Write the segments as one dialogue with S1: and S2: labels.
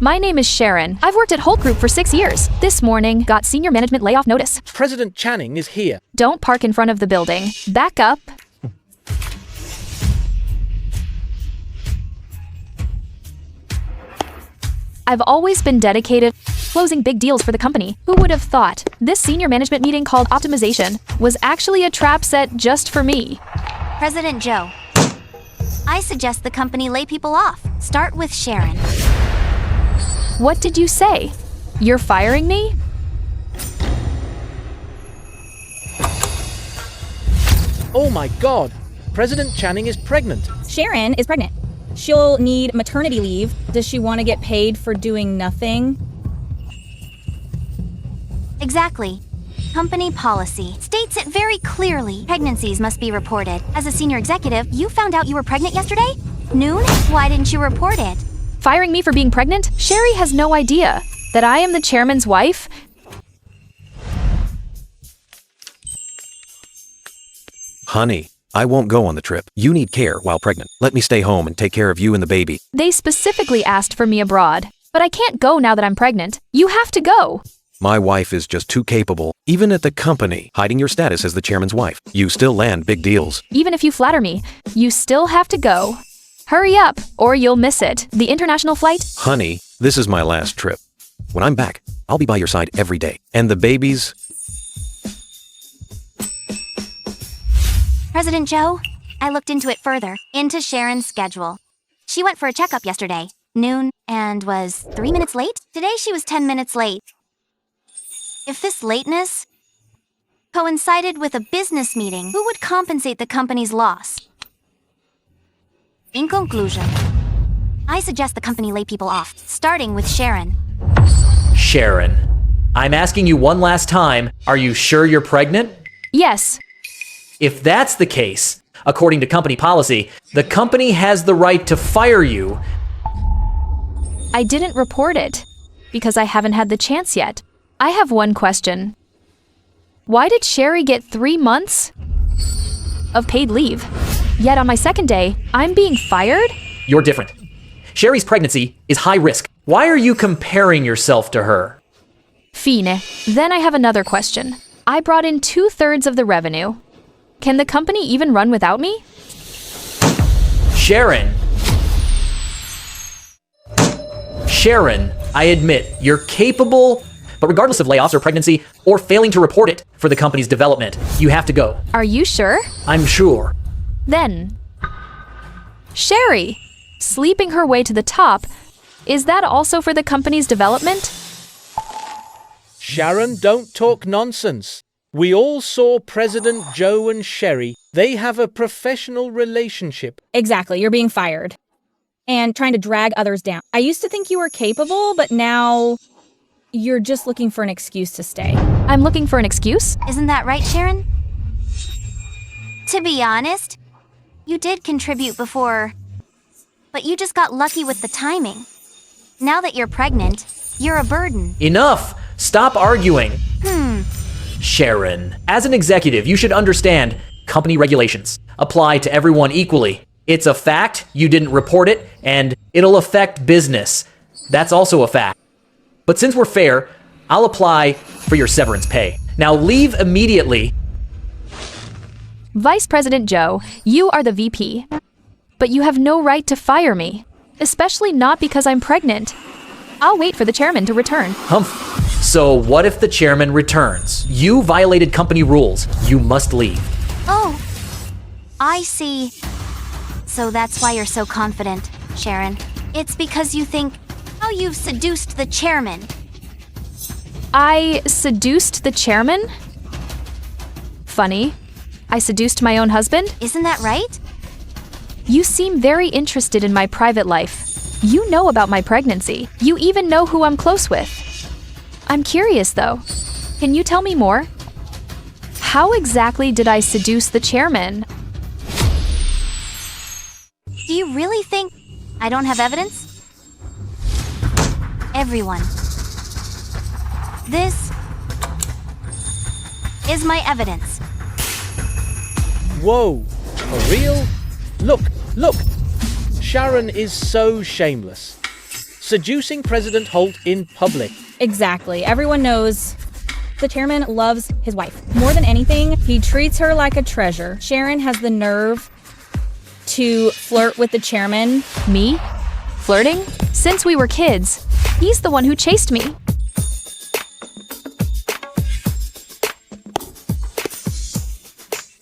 S1: My name is Sharon. I've worked at Holt Group for 6 years. This morning, got senior management layoff notice.
S2: President Channing is here.
S1: Don't park in front of the building. Back up. I've always been dedicated closing big deals for the company. Who would have thought this senior management meeting called Optimization was actually a trap set just for me?
S3: President Joe, I suggest the company lay people off. Start with Sharon.
S1: What did you say? You're firing me?
S2: Oh my God! President Channing is pregnant.
S4: Sharon is pregnant. She'll need maternity leave. Does she want to get paid for doing nothing?
S3: Exactly. Company policy states it very clearly. Pregnancies must be reported. As a senior executive, you found out you were pregnant yesterday? Noon? Why didn't you report it?
S1: Firing me for being pregnant? Sherry has no idea that I am the chairman's wife.
S5: Honey, I won't go on the trip. You need care while pregnant. Let me stay home and take care of you and the baby.
S1: They specifically asked for me abroad, but I can't go now that I'm pregnant. You have to go.
S5: My wife is just too capable. Even at the company, hiding your status as the chairman's wife, you still land big deals.
S1: Even if you flatter me, you still have to go. Hurry up, or you'll miss it. The international flight?
S5: Honey, this is my last trip. When I'm back, I'll be by your side every day. And the babies?
S3: President Joe, I looked into it further, into Sharon's schedule. She went for a checkup yesterday, noon, and was 3 minutes late. Today she was 10 minutes late. If this lateness coincided with a business meeting, who would compensate the company's loss? In conclusion, I suggest the company lay people off, starting with Sharon.
S6: Sharon, I'm asking you one last time, are you sure you're pregnant?
S1: Yes.
S6: If that's the case, according to company policy, the company has the right to fire you.
S1: I didn't report it because I haven't had the chance yet. I have one question. Why did Sherry get 3 months of paid leave? Yet on my second day, I'm being fired?
S6: You're different. Sherry's pregnancy is high risk. Why are you comparing yourself to her?
S1: Fine. Then I have another question. I brought in 2/3 of the revenue. Can the company even run without me?
S6: Sharon, I admit, you're capable, but regardless of layoffs or pregnancy, or failing to report it for the company's development, you have to go.
S1: Are you sure?
S6: I'm sure.
S1: Then, Sherry, sleeping her way to the top, is that also for the company's development?
S2: Sharon, don't talk nonsense. We all saw President Joe and Sherry. They have a professional relationship.
S4: Exactly, you're being fired. And trying to drag others down. I used to think you were capable, but now you're just looking for an excuse to stay.
S1: I'm looking for an excuse?
S3: Isn't that right, Sharon? To be honest, you did contribute before, but you just got lucky with the timing. Now that you're pregnant, you're a burden.
S6: Enough! Stop arguing. Sharon, as an executive, you should understand company regulations apply to everyone equally. It's a fact, you didn't report it, and it'll affect business. That's also a fact. But since we're fair, I'll apply for your severance pay. Now leave immediately.
S1: Vice President Joe, you are the VP. But you have no right to fire me, especially not because I'm pregnant. I'll wait for the chairman to return.
S6: Humph. So what if the chairman returns? You violated company rules. You must leave.
S3: Oh, I see. So that's why you're so confident, Sharon. It's because you think how you've seduced the chairman.
S1: I seduced the chairman? Funny. I seduced my own husband?
S3: Isn't that right?
S1: You seem very interested in my private life. You know about my pregnancy. You even know who I'm close with. I'm curious, though. Can you tell me more? How exactly did I seduce the chairman?
S3: Do you really think I don't have evidence? Everyone. This is my evidence.
S2: Whoa, for real? Look, look! Sharon is so shameless. seducing President Holt in public.
S4: Exactly. Everyone knows the chairman loves his wife. More than anything, he treats her like a treasure. Sharon has the nerve to flirt with the chairman.
S1: Me? Flirting? Since we were kids. He's the one who chased me.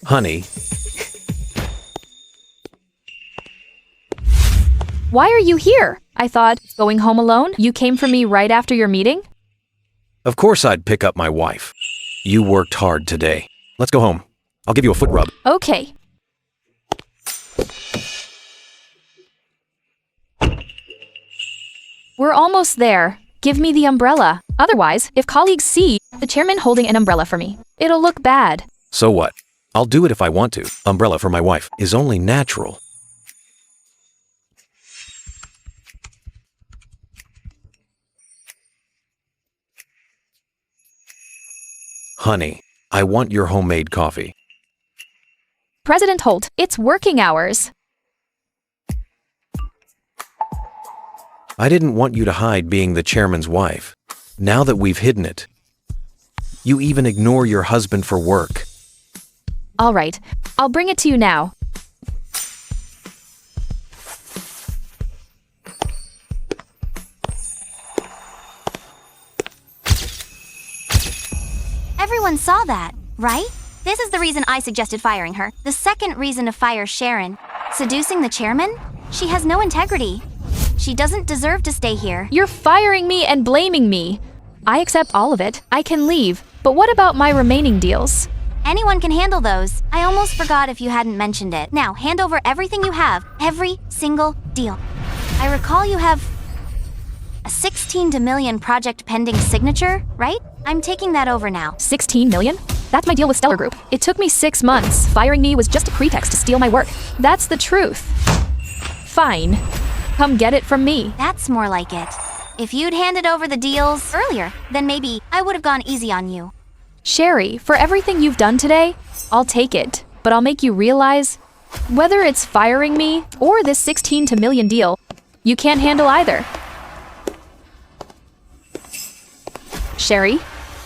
S5: Honey,
S1: Why are you here? I thought, going home alone? You came for me right after your meeting?
S5: of course I'd pick up my wife. You worked hard today. Let's go home. I'll give you a foot rub.
S1: Okay. We're almost there. Give me the umbrella. Otherwise, if colleagues see the chairman holding an umbrella for me, it'll look bad.
S5: So what? I'll do it if I want to. Umbrella for my wife is only natural. Honey, I want your homemade coffee.
S1: President Holt, it's working hours.
S5: I didn't want you to hide being the chairman's wife. Now that we've hidden it, you even ignore your husband for work.
S1: All right, I'll bring it to you now.
S3: Everyone saw that, right? This is the reason I suggested firing her. The second reason to fire Sharon. Seducing the chairman? She has no integrity. She doesn't deserve to stay here.
S1: You're firing me and blaming me. I accept all of it. I can leave. But what about my remaining deals?
S3: Anyone can handle those. I almost forgot if you hadn't mentioned it. Now, hand over everything you have. Every single deal. I recall you have a 16 to million project pending signature, right? I'm taking that over now.
S1: 16 million? That's my deal with Stellar Group. It took me 6 months. Firing me was just a pretext to steal my work. That's the truth. Fine. Come get it from me.
S3: That's more like it. If you'd handed over the deals earlier, then maybe I would have gone easy on you.
S1: Sherry, for everything you've done today, I'll take it. But I'll make you realize, whether it's firing me or this 16 to million deal, you can't handle either. Sherry,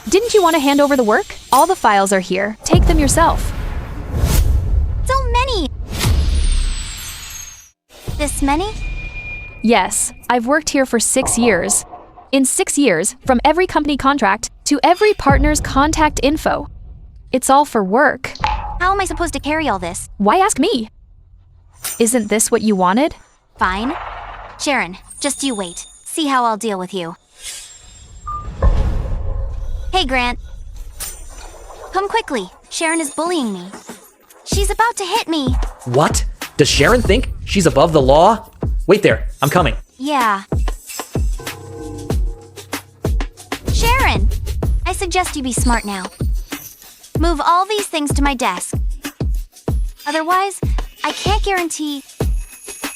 S1: didn't you want to hand over the work? All the files are here. Take them yourself.
S3: So many! This many?
S1: Yes, I've worked here for 6 years. In 6 years, from every company contract to every partner's contact info. It's all for work.
S3: How am I supposed to carry all this?
S1: Why ask me? Isn't this what you wanted?
S3: Fine. Sharon, just you wait. See how I'll deal with you. Hey, Grant. Come quickly. Sharon is bullying me. She's about to hit me.
S6: What? Does Sharon think she's above the law? Wait there, I'm coming.
S3: Yeah. Sharon! I suggest you be smart now. Move all these things to my desk. Otherwise, I can't guarantee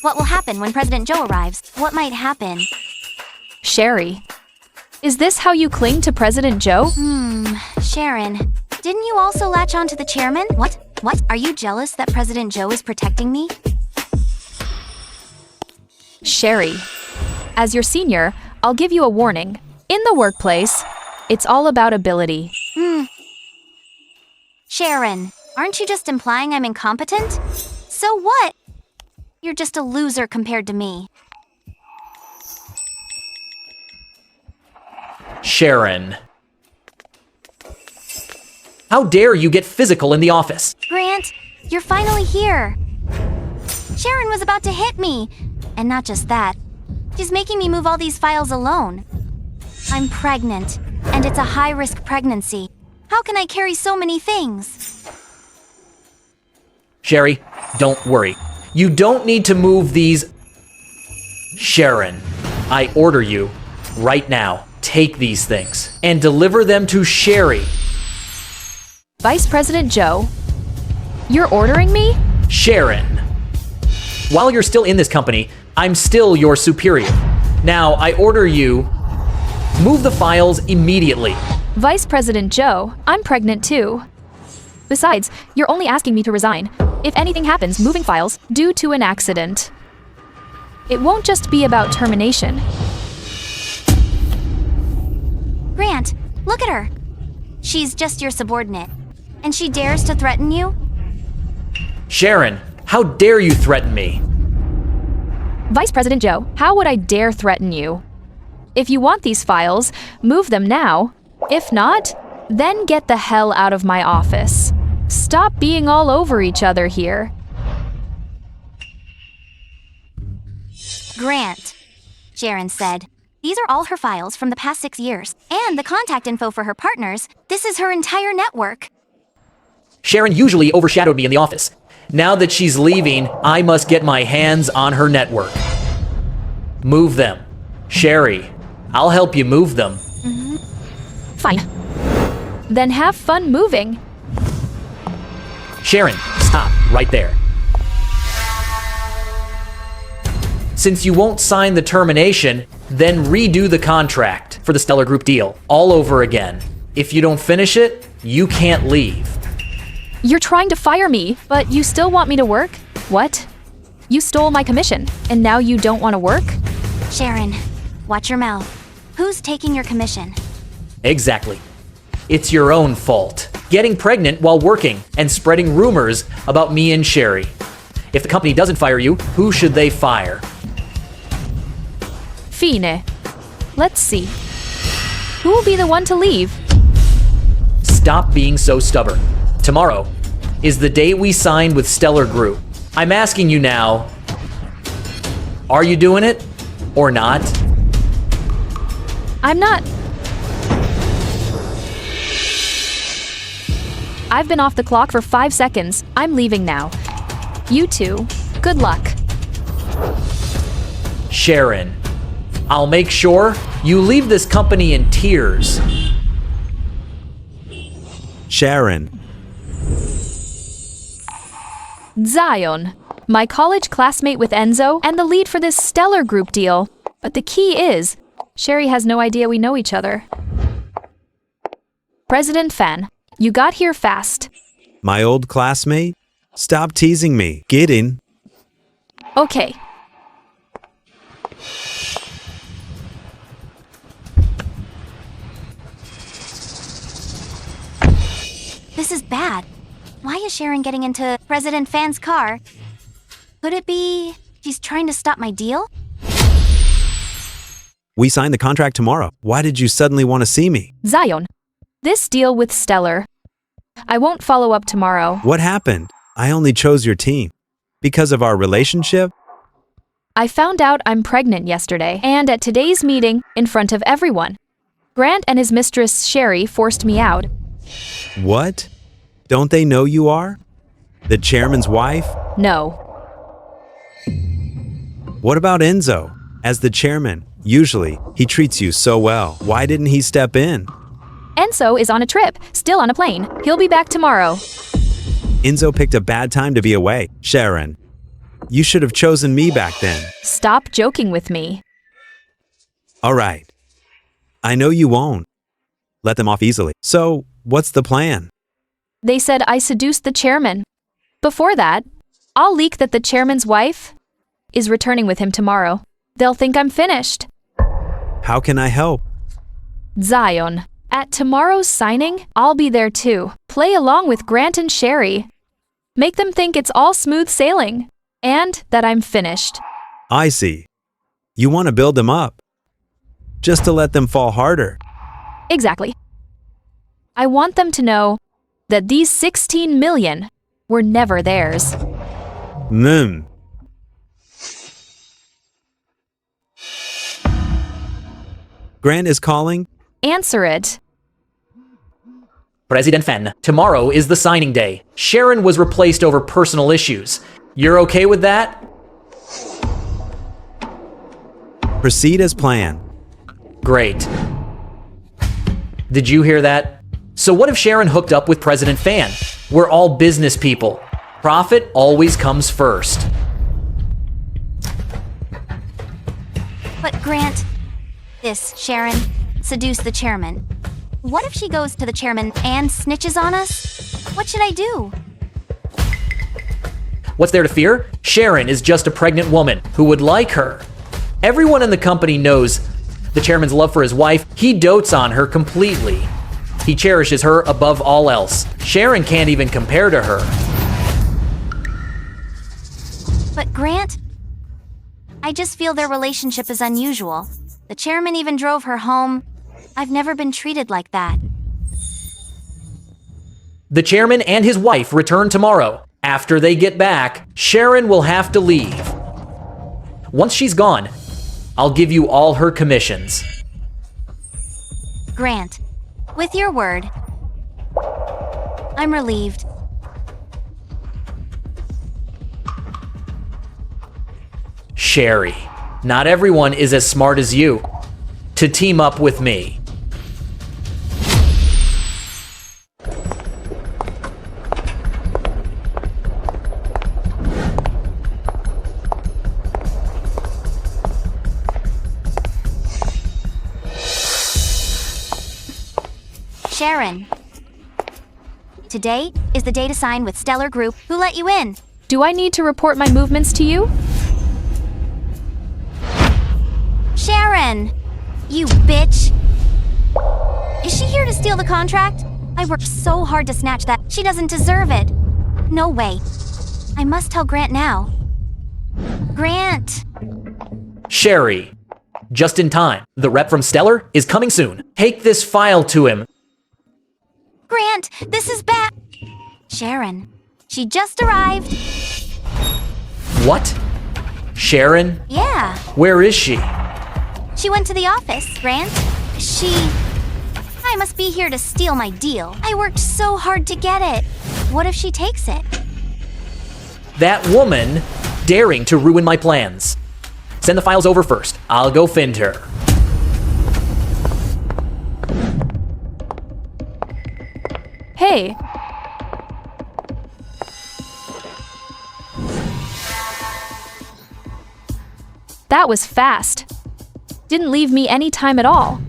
S3: what will happen when President Joe arrives. What might happen?
S1: Sherry, is this how you cling to President Joe?
S3: Sharon, didn't you also latch on to the chairman? What? Are you jealous that President Joe is protecting me?
S1: Sherry, as your senior, I'll give you a warning. In the workplace, it's all about ability.
S3: Sharon, aren't you just implying I'm incompetent? So what? You're just a loser compared to me.
S6: Sharon. How dare you get physical in the office?
S3: Grant, you're finally here. Sharon was about to hit me. And not just that. She's making me move all these files alone. I'm pregnant, and it's a high-risk pregnancy. How can I carry so many things?
S6: Sherry, don't worry. You don't need to move these. Sharon, I order you, right now, take these things and deliver them to Sherry.
S1: Vice President Joe, you're ordering me?
S6: Sharon. While you're still in this company, I'm still your superior. Now, I order you, move the files immediately.
S1: Vice President Joe, I'm pregnant too. Besides, you're only asking me to resign if anything happens moving files due to an accident. It won't just be about termination.
S3: Grant, look at her. She's just your subordinate. And she dares to threaten you?
S6: Sharon, how dare you threaten me?
S1: Vice President Joe, how would I dare threaten you? If you want these files, move them now. If not, then get the hell out of my office. Stop being all over each other here.
S3: Grant, Sharon said. These are all her files from the past 6 years. And the contact info for her partners. This is her entire network.
S6: Sharon usually overshadowed me in the office. Now that she's leaving, I must get my hands on her network. Move them. Sherry, I'll help you move them.
S1: Fine. Then have fun moving.
S6: Sharon, stop right there. Since you won't sign the termination, then redo the contract for the Stellar Group deal all over again. If you don't finish it, you can't leave.
S1: You're trying to fire me, but you still want me to work? What? You stole my commission, and now you don't want to work?
S3: Sharon, watch your mouth. Who's taking your commission?
S6: Exactly. It's your own fault. Getting pregnant while working and spreading rumors about me and Sherry. If the company doesn't fire you, who should they fire?
S1: Fine. Let's see. Who will be the one to leave?
S6: Stop being so stubborn. Tomorrow is the day we signed with Stellar Group. I'm asking you now, are you doing it or not?
S1: I'm not. I've been off the clock for 5 seconds. I'm leaving now. You two, good luck.
S6: Sharon, I'll make sure you leave this company in tears.
S7: Sharon.
S1: Zion, my college classmate with Enzo and the lead for this Stellar Group deal. But the key is, Sherry has no idea we know each other. President Fan, you got here fast.
S7: My old classmate? Stop teasing me. Get in.
S1: Okay.
S3: This is bad. Why is Sharon getting into President Fan's car? Could it be she's trying to stop my deal?
S7: We sign the contract tomorrow. Why did you suddenly want to see me?
S1: Zion, this deal with Stellar. I won't follow up tomorrow.
S7: What happened? I only chose your team. Because of our relationship?
S1: I found out I'm pregnant yesterday, and at today's meeting, in front of everyone. Grant and his mistress Sherry forced me out.
S7: What? Don't they know you are? The chairman's wife?
S1: No.
S7: What about Enzo? As the chairman, usually, he treats you so well. Why didn't he step in?
S1: Enzo is on a trip, still on a plane. He'll be back tomorrow.
S7: Enzo picked a bad time to be away. Sharon, you should have chosen me back then.
S1: Stop joking with me.
S7: All right. I know you won't. Let them off easily. So, what's the plan?
S1: They said I seduced the chairman. Before that, I'll leak that the chairman's wife is returning with him tomorrow. They'll think I'm finished.
S7: How can I help?
S1: Zion, at tomorrow's signing, I'll be there too. Play along with Grant and Sherry. Make them think it's all smooth sailing, and that I'm finished.
S7: I see. You want to build them up. Just to let them fall harder.
S1: Exactly. I want them to know that these 16 million were never theirs.
S7: Grant is calling?
S1: Answer it.
S6: President Fen, tomorrow is the signing day. Sharon was replaced over personal issues. You're okay with that?
S7: Proceed as planned.
S6: Great. Did you hear that? So what if Sharon hooked up with President Fan? We're all business people. Profit always comes first.
S3: But Grant, this, Sharon, seduce the chairman. What if she goes to the chairman and snitches on us? What should I do?
S6: What's there to fear? Sharon is just a pregnant woman who would like her. Everyone in the company knows The chairman's love for his wife, he dotes on her completely. He cherishes her above all else. Sharon can't even compare to her.
S3: But Grant, I just feel their relationship is unusual. The chairman even drove her home. I've never been treated like that.
S6: The chairman and his wife return tomorrow. After they get back, Sharon will have to leave. Once she's gone, I'll give you all her commissions.
S3: Grant, with your word, I'm relieved.
S6: Sherry, not everyone is as smart as you to team up with me.
S3: Sharon, today is the day to sign with Stellar Group. Who let you in?
S1: Do I need to report my movements to you?
S3: Sharon! You bitch! Is she here to steal the contract? I worked so hard to snatch that. She doesn't deserve it. No way. I must tell Grant now. Grant!
S6: Sherry, just in time. The rep from Stellar is coming soon. Take this file to him.
S3: Grant, this is bad. Sharon, she just arrived.
S6: What? Sharon?
S3: Yeah,
S6: Where is she?
S3: she went to the office. Grant, I must be here to steal my deal. I worked so hard to get it. What if she takes it?
S6: That woman daring to ruin my plans. Send the files over first. I'll go find her.
S1: Hey. That was fast. Didn't leave me any time at all.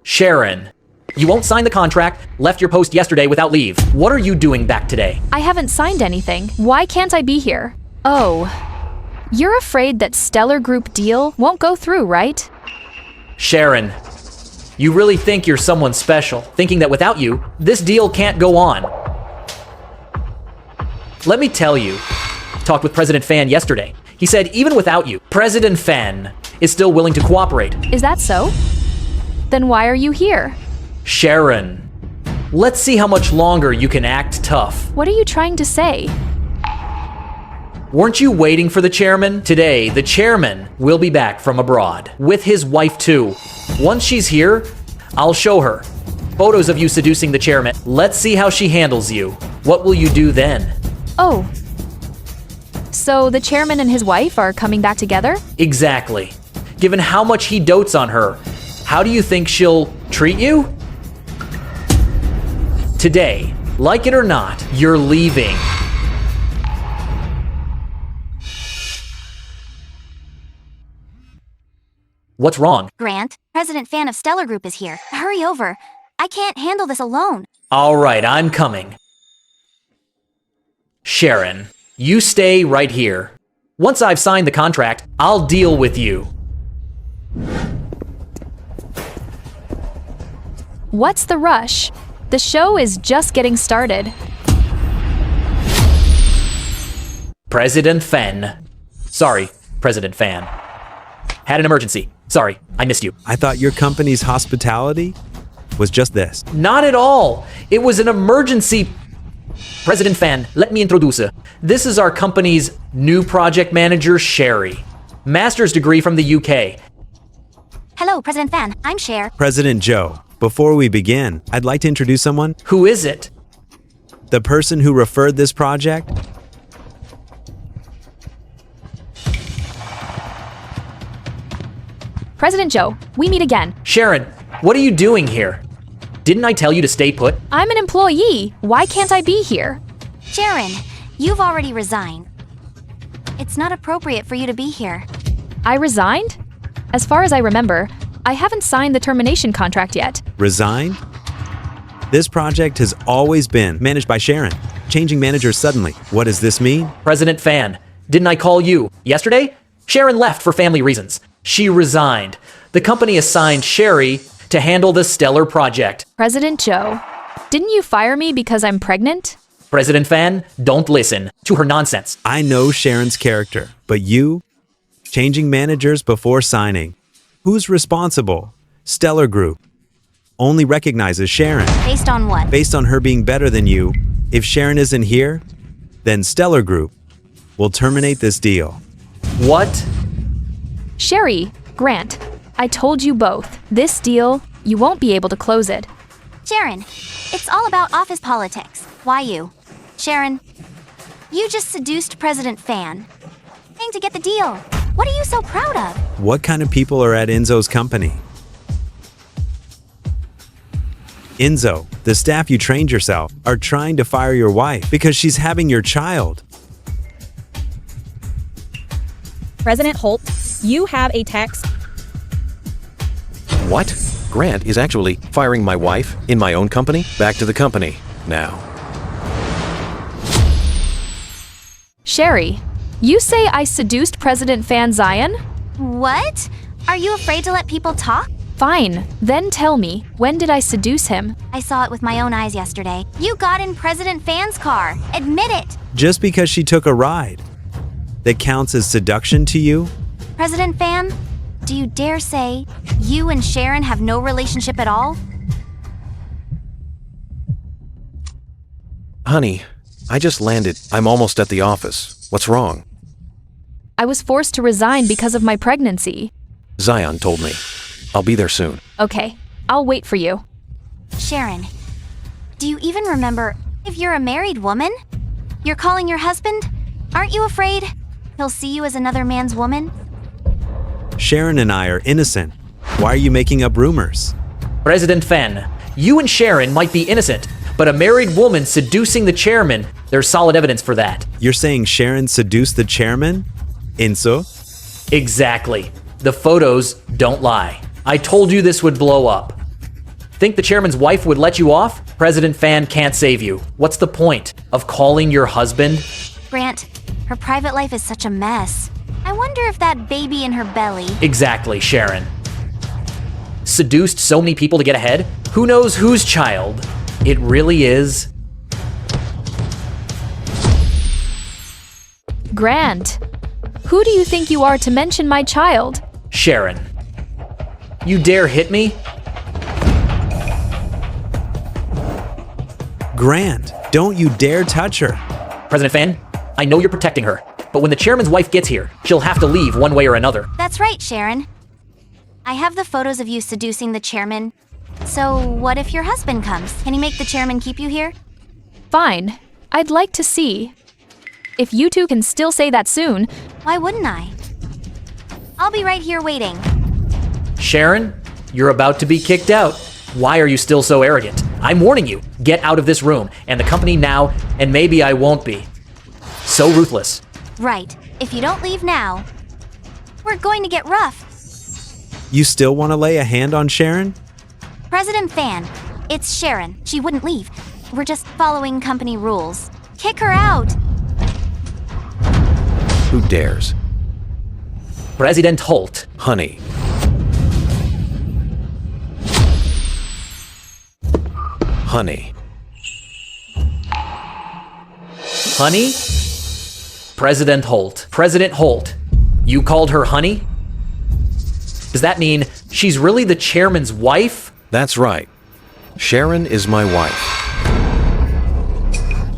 S6: Sharon, you won't sign the contract, left your post yesterday without leave. What are you doing back today?
S1: I haven't signed anything. Why can't I be here? Oh. You're afraid that Stellar Group deal won't go through, right?
S6: Sharon, you really think you're someone special, thinking that without you, this deal can't go on. Let me tell you, talked with President Fan yesterday. He said even without you, President Fan is still willing to cooperate.
S1: Is that so? Then why are you here?
S6: Sharon, let's see how much longer you can act tough.
S1: What are you trying to say?
S6: Weren't you waiting for the chairman? Today, the chairman will be back from abroad, with his wife too. Once she's here, I'll show her photos of you seducing the chairman. Let's see how she handles you. What will you do then?
S1: Oh. So the chairman and his wife are coming back together?
S6: Exactly. Given how much he dotes on her, how do you think she'll treat you? Today, like it or not, you're leaving. What's wrong?
S3: Grant, President Fan of Stellar Group is here. Hurry over. I can't handle this alone.
S6: All right, I'm coming. Sharon, you stay right here. Once I've signed the contract, I'll deal with you.
S1: What's the rush? The show is just getting started.
S6: President Fan. Sorry, President Fan. Had an emergency. Sorry, I missed you.
S7: I thought your company's hospitality was just this.
S6: Not at all. It was an emergency. President Fan, let me introduce her. This is our company's new project manager, Sherry. Master's degree from the UK.
S3: Hello, President Fan. I'm Cher.
S7: President Joe, before we begin, I'd like to introduce someone.
S6: Who is it?
S7: The person who referred this project.
S1: President Joe, we meet again.
S6: Sharon, what are you doing here? Didn't I tell you to stay put?
S1: I'm an employee. Why can't I be here?
S3: Sharon, you've already resigned. It's not appropriate for you to be here.
S1: I resigned? As far as I remember, I haven't signed the termination contract yet.
S7: Resigned? This project has always been managed by Sharon. Changing managers suddenly. What does this mean?
S6: President Fan, didn't I call you yesterday? Sharon left for family reasons. She resigned. The company assigned Sherry to handle the stellar project.
S1: President Joe, didn't you fire me because I'm pregnant?
S6: President Fan, don't listen to her nonsense.
S7: I know Sharon's character, but you? Changing managers before signing. Who's responsible? Stellar Group. Only recognizes Sharon.
S3: Based on what?
S7: Based on her being better than you, if Sharon isn't here, then Stellar Group will terminate this deal.
S6: What?
S1: Sherry, Grant, I told you both. This deal, you won't be able to close it.
S3: Sharon, it's all about office politics. Why you? Sharon, you just seduced President Fan. Trying to get the deal. What are you so proud of?
S7: What kind of people are at Enzo's company? Enzo, the staff you trained yourself, are trying to fire your wife because she's having your child.
S4: President Holt, you have a text.
S5: What? Grant is actually firing my wife in my own company? Back to the company now.
S1: Sherry, you say I seduced President Fan Zion?
S3: What? Are you afraid to let people talk?
S1: Fine, then tell me, when did I seduce him?
S3: I saw it with my own eyes yesterday. You got in President Fan's car. Admit it.
S7: Just because she took a ride. That counts as seduction to you?
S3: President Fan, do you dare say you and Sharon have no relationship at all?
S5: Honey, I just landed. I'm almost at the office. What's wrong?
S1: I was forced to resign because of my pregnancy.
S5: Zion told me. I'll be there soon.
S1: Okay, I'll wait for you.
S3: Sharon, do you even remember if you're a married woman? You're calling your husband? Aren't you afraid he'll see you as another man's woman?
S7: Sharon and I are innocent. Why are you making up rumors?
S6: President Fan, you and Sharon might be innocent, but a married woman seducing the chairman, there's solid evidence for that.
S7: You're saying Sharon seduced the chairman? Enzo?
S6: Exactly. The photos don't lie. I told you this would blow up. Think the chairman's wife would let you off? President Fan can't save you. What's the point of calling your husband?
S3: Grant, her private life is such a mess. I wonder if that baby in her belly...
S6: Exactly, Sharon. Seduced so many people to get ahead? Who knows whose child it really is?
S1: Grant, who do you think you are to mention my child?
S6: Sharon. You dare hit me?
S7: Grant, don't you dare touch her.
S6: President Fan, I know you're protecting her, but when the chairman's wife gets here, she'll have to leave one way or another.
S3: That's right, Sharon. I have the photos of you seducing the chairman. So what if your husband comes? Can he make the chairman keep you here?
S1: Fine, I'd like to see. If you two can still say that soon.
S3: Why wouldn't I? I'll be right here waiting.
S6: Sharon, you're about to be kicked out. Why are you still so arrogant? I'm warning you. Get out of this room and the company now, and maybe I won't be. So ruthless.
S3: Right. If you don't leave now, we're going to get rough.
S7: You still want to lay a hand on Sharon?
S3: President Fan, it's Sharon. She wouldn't leave. We're just following company rules. Kick her out.
S5: Who dares?
S6: President Holt.
S5: Honey. Honey.
S6: Honey? President Holt. President Holt. You called her honey? Does that mean she's really the chairman's wife?
S5: That's right. Sharon is my wife.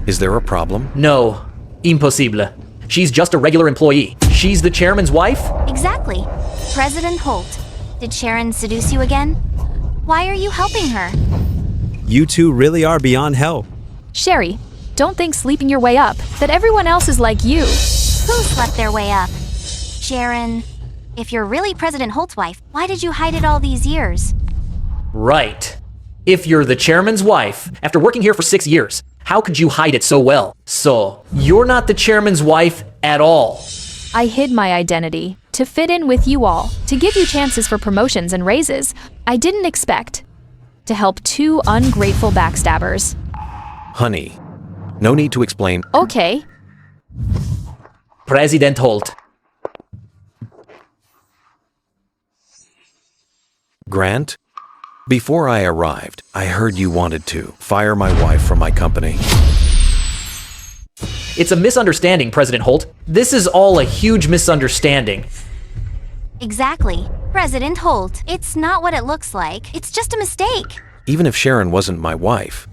S5: Is there a problem?
S6: No. Impossible. She's just a regular employee. She's the chairman's wife?
S3: Exactly. President Holt, did Sharon seduce you again? Why are you helping her?
S7: You two really are beyond help.
S1: Sherry, don't think sleeping your way up, that everyone else is like you.
S3: Who slept their way up? Sharon, if you're really President Holt's wife, why did you hide it all these years?
S6: Right. If you're the chairman's wife, after working here for 6 years, how could you hide it so well? So, you're not the chairman's wife at all.
S1: I hid my identity to fit in with you all, to give you chances for promotions and raises. I didn't expect to help two ungrateful backstabbers.
S5: Honey. No need to explain.
S1: Okay,
S6: President Holt.
S5: Grant, before I arrived, I heard you wanted to fire my wife from my company.
S6: It's a misunderstanding, President Holt. This is all a huge misunderstanding.
S3: Exactly. President Holt, it's not what it looks like. It's just a mistake.
S5: Even if Sharon wasn't my wife,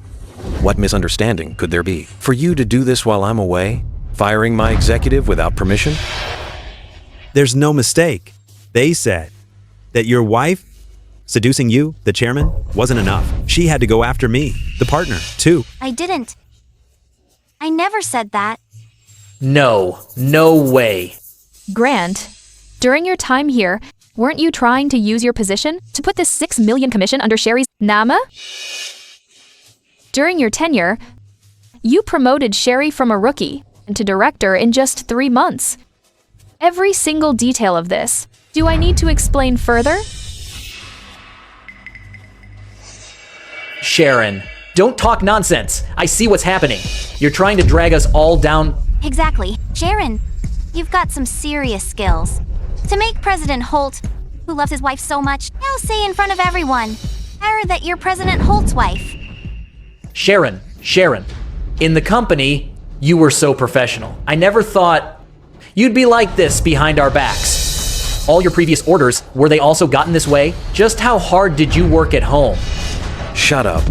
S5: what misunderstanding could there be? For you to do this while I'm away? Firing my executive without permission?
S7: There's no mistake. They said that your wife seducing you, the chairman, wasn't enough. She had to go after me, the partner, too.
S3: I didn't. I never said that.
S6: No way.
S1: Grant, during your time here, weren't you trying to use your position to put this $6 million commission under Sherry's nama? During your tenure, you promoted Sherry from a rookie to director in just 3 months. Every single detail of this. Do I need to explain further?
S6: Sharon, don't talk nonsense. I see what's happening. You're trying to drag us all down.
S3: Exactly. Sharon, you've got some serious skills. To make President Holt, who loves his wife so much, now say in front of everyone, that you're President Holt's wife.
S6: Sharon, in the company, you were so professional. I never thought you'd be like this behind our backs. All your previous orders, were they also gotten this way? Just how hard did you work at home?
S5: Shut up.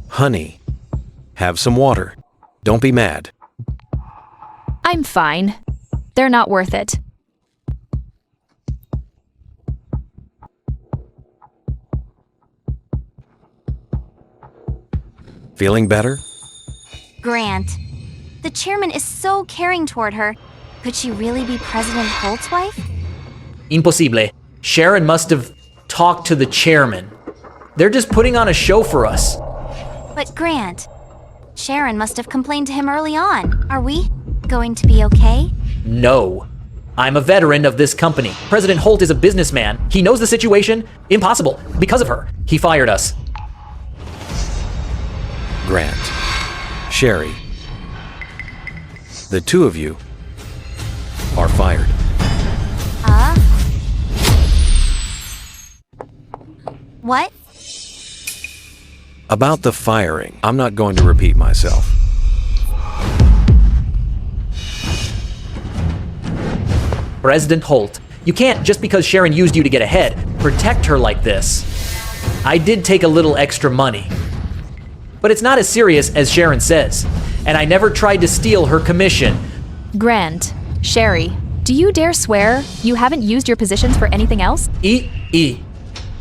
S5: Honey, have some water. Don't be mad.
S1: I'm fine. They're not worth it.
S5: Feeling better?
S3: Grant, the chairman is so caring toward her. Could she really be President Holt's wife?
S6: Imposible. Sharon must have talked to the chairman. They're just putting on a show for us.
S3: But Grant, Sharon must have complained to him early on. Are we going to be okay?
S6: No. I'm a veteran of this company. President Holt is a businessman. He knows the situation. Impossible. Because of her. He fired us.
S5: Grant, Sherry, the two of you are fired.
S3: What?
S5: About the firing, I'm not going to repeat myself.
S6: President Holt, you can't, just because Sharon used you to get ahead, protect her like this. I did take a little extra money. But it's not as serious as Sharon says. And I never tried to steal her commission.
S1: Grant, Sherry, do you dare swear you haven't used your positions for anything else?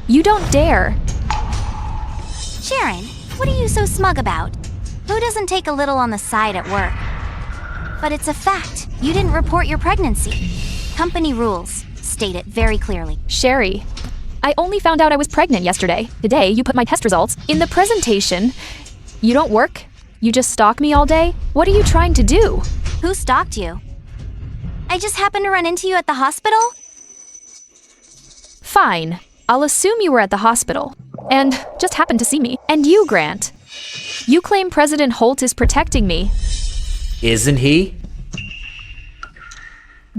S1: You don't dare.
S3: Sharon, what are you so smug about? Who doesn't take a little on the side at work? But it's a fact. You didn't report your pregnancy. Company rules state it very clearly.
S1: Sherry, I only found out I was pregnant yesterday. Today, you put my test results in the presentation. You don't work? You just stalk me all day? What are you trying to do?
S3: Who stalked you? I just happened to run into you at the hospital?
S1: Fine. I'll assume you were at the hospital and just happened to see me. And you, Grant. You claim President Holt is protecting me.
S6: Isn't he?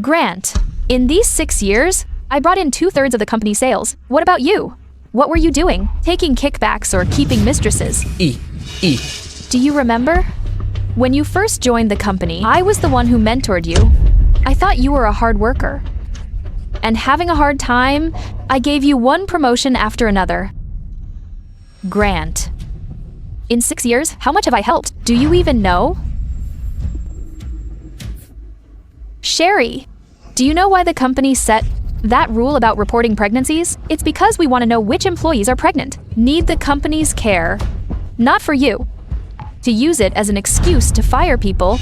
S1: Grant, in these 6 years, I brought in 2/3 of the company's sales. What about you? What were you doing? Taking kickbacks or keeping mistresses? Do you remember? When you first joined the company, I was the one who mentored you. I thought you were a hard worker. And having a hard time, I gave you one promotion after another. Grant, in 6 years, how much have I helped? Do you even know? Sherry, do you know why the company set that rule about reporting pregnancies? It's because we want to know which employees are pregnant. Need the company's care, not for you. To use it as an excuse to fire people.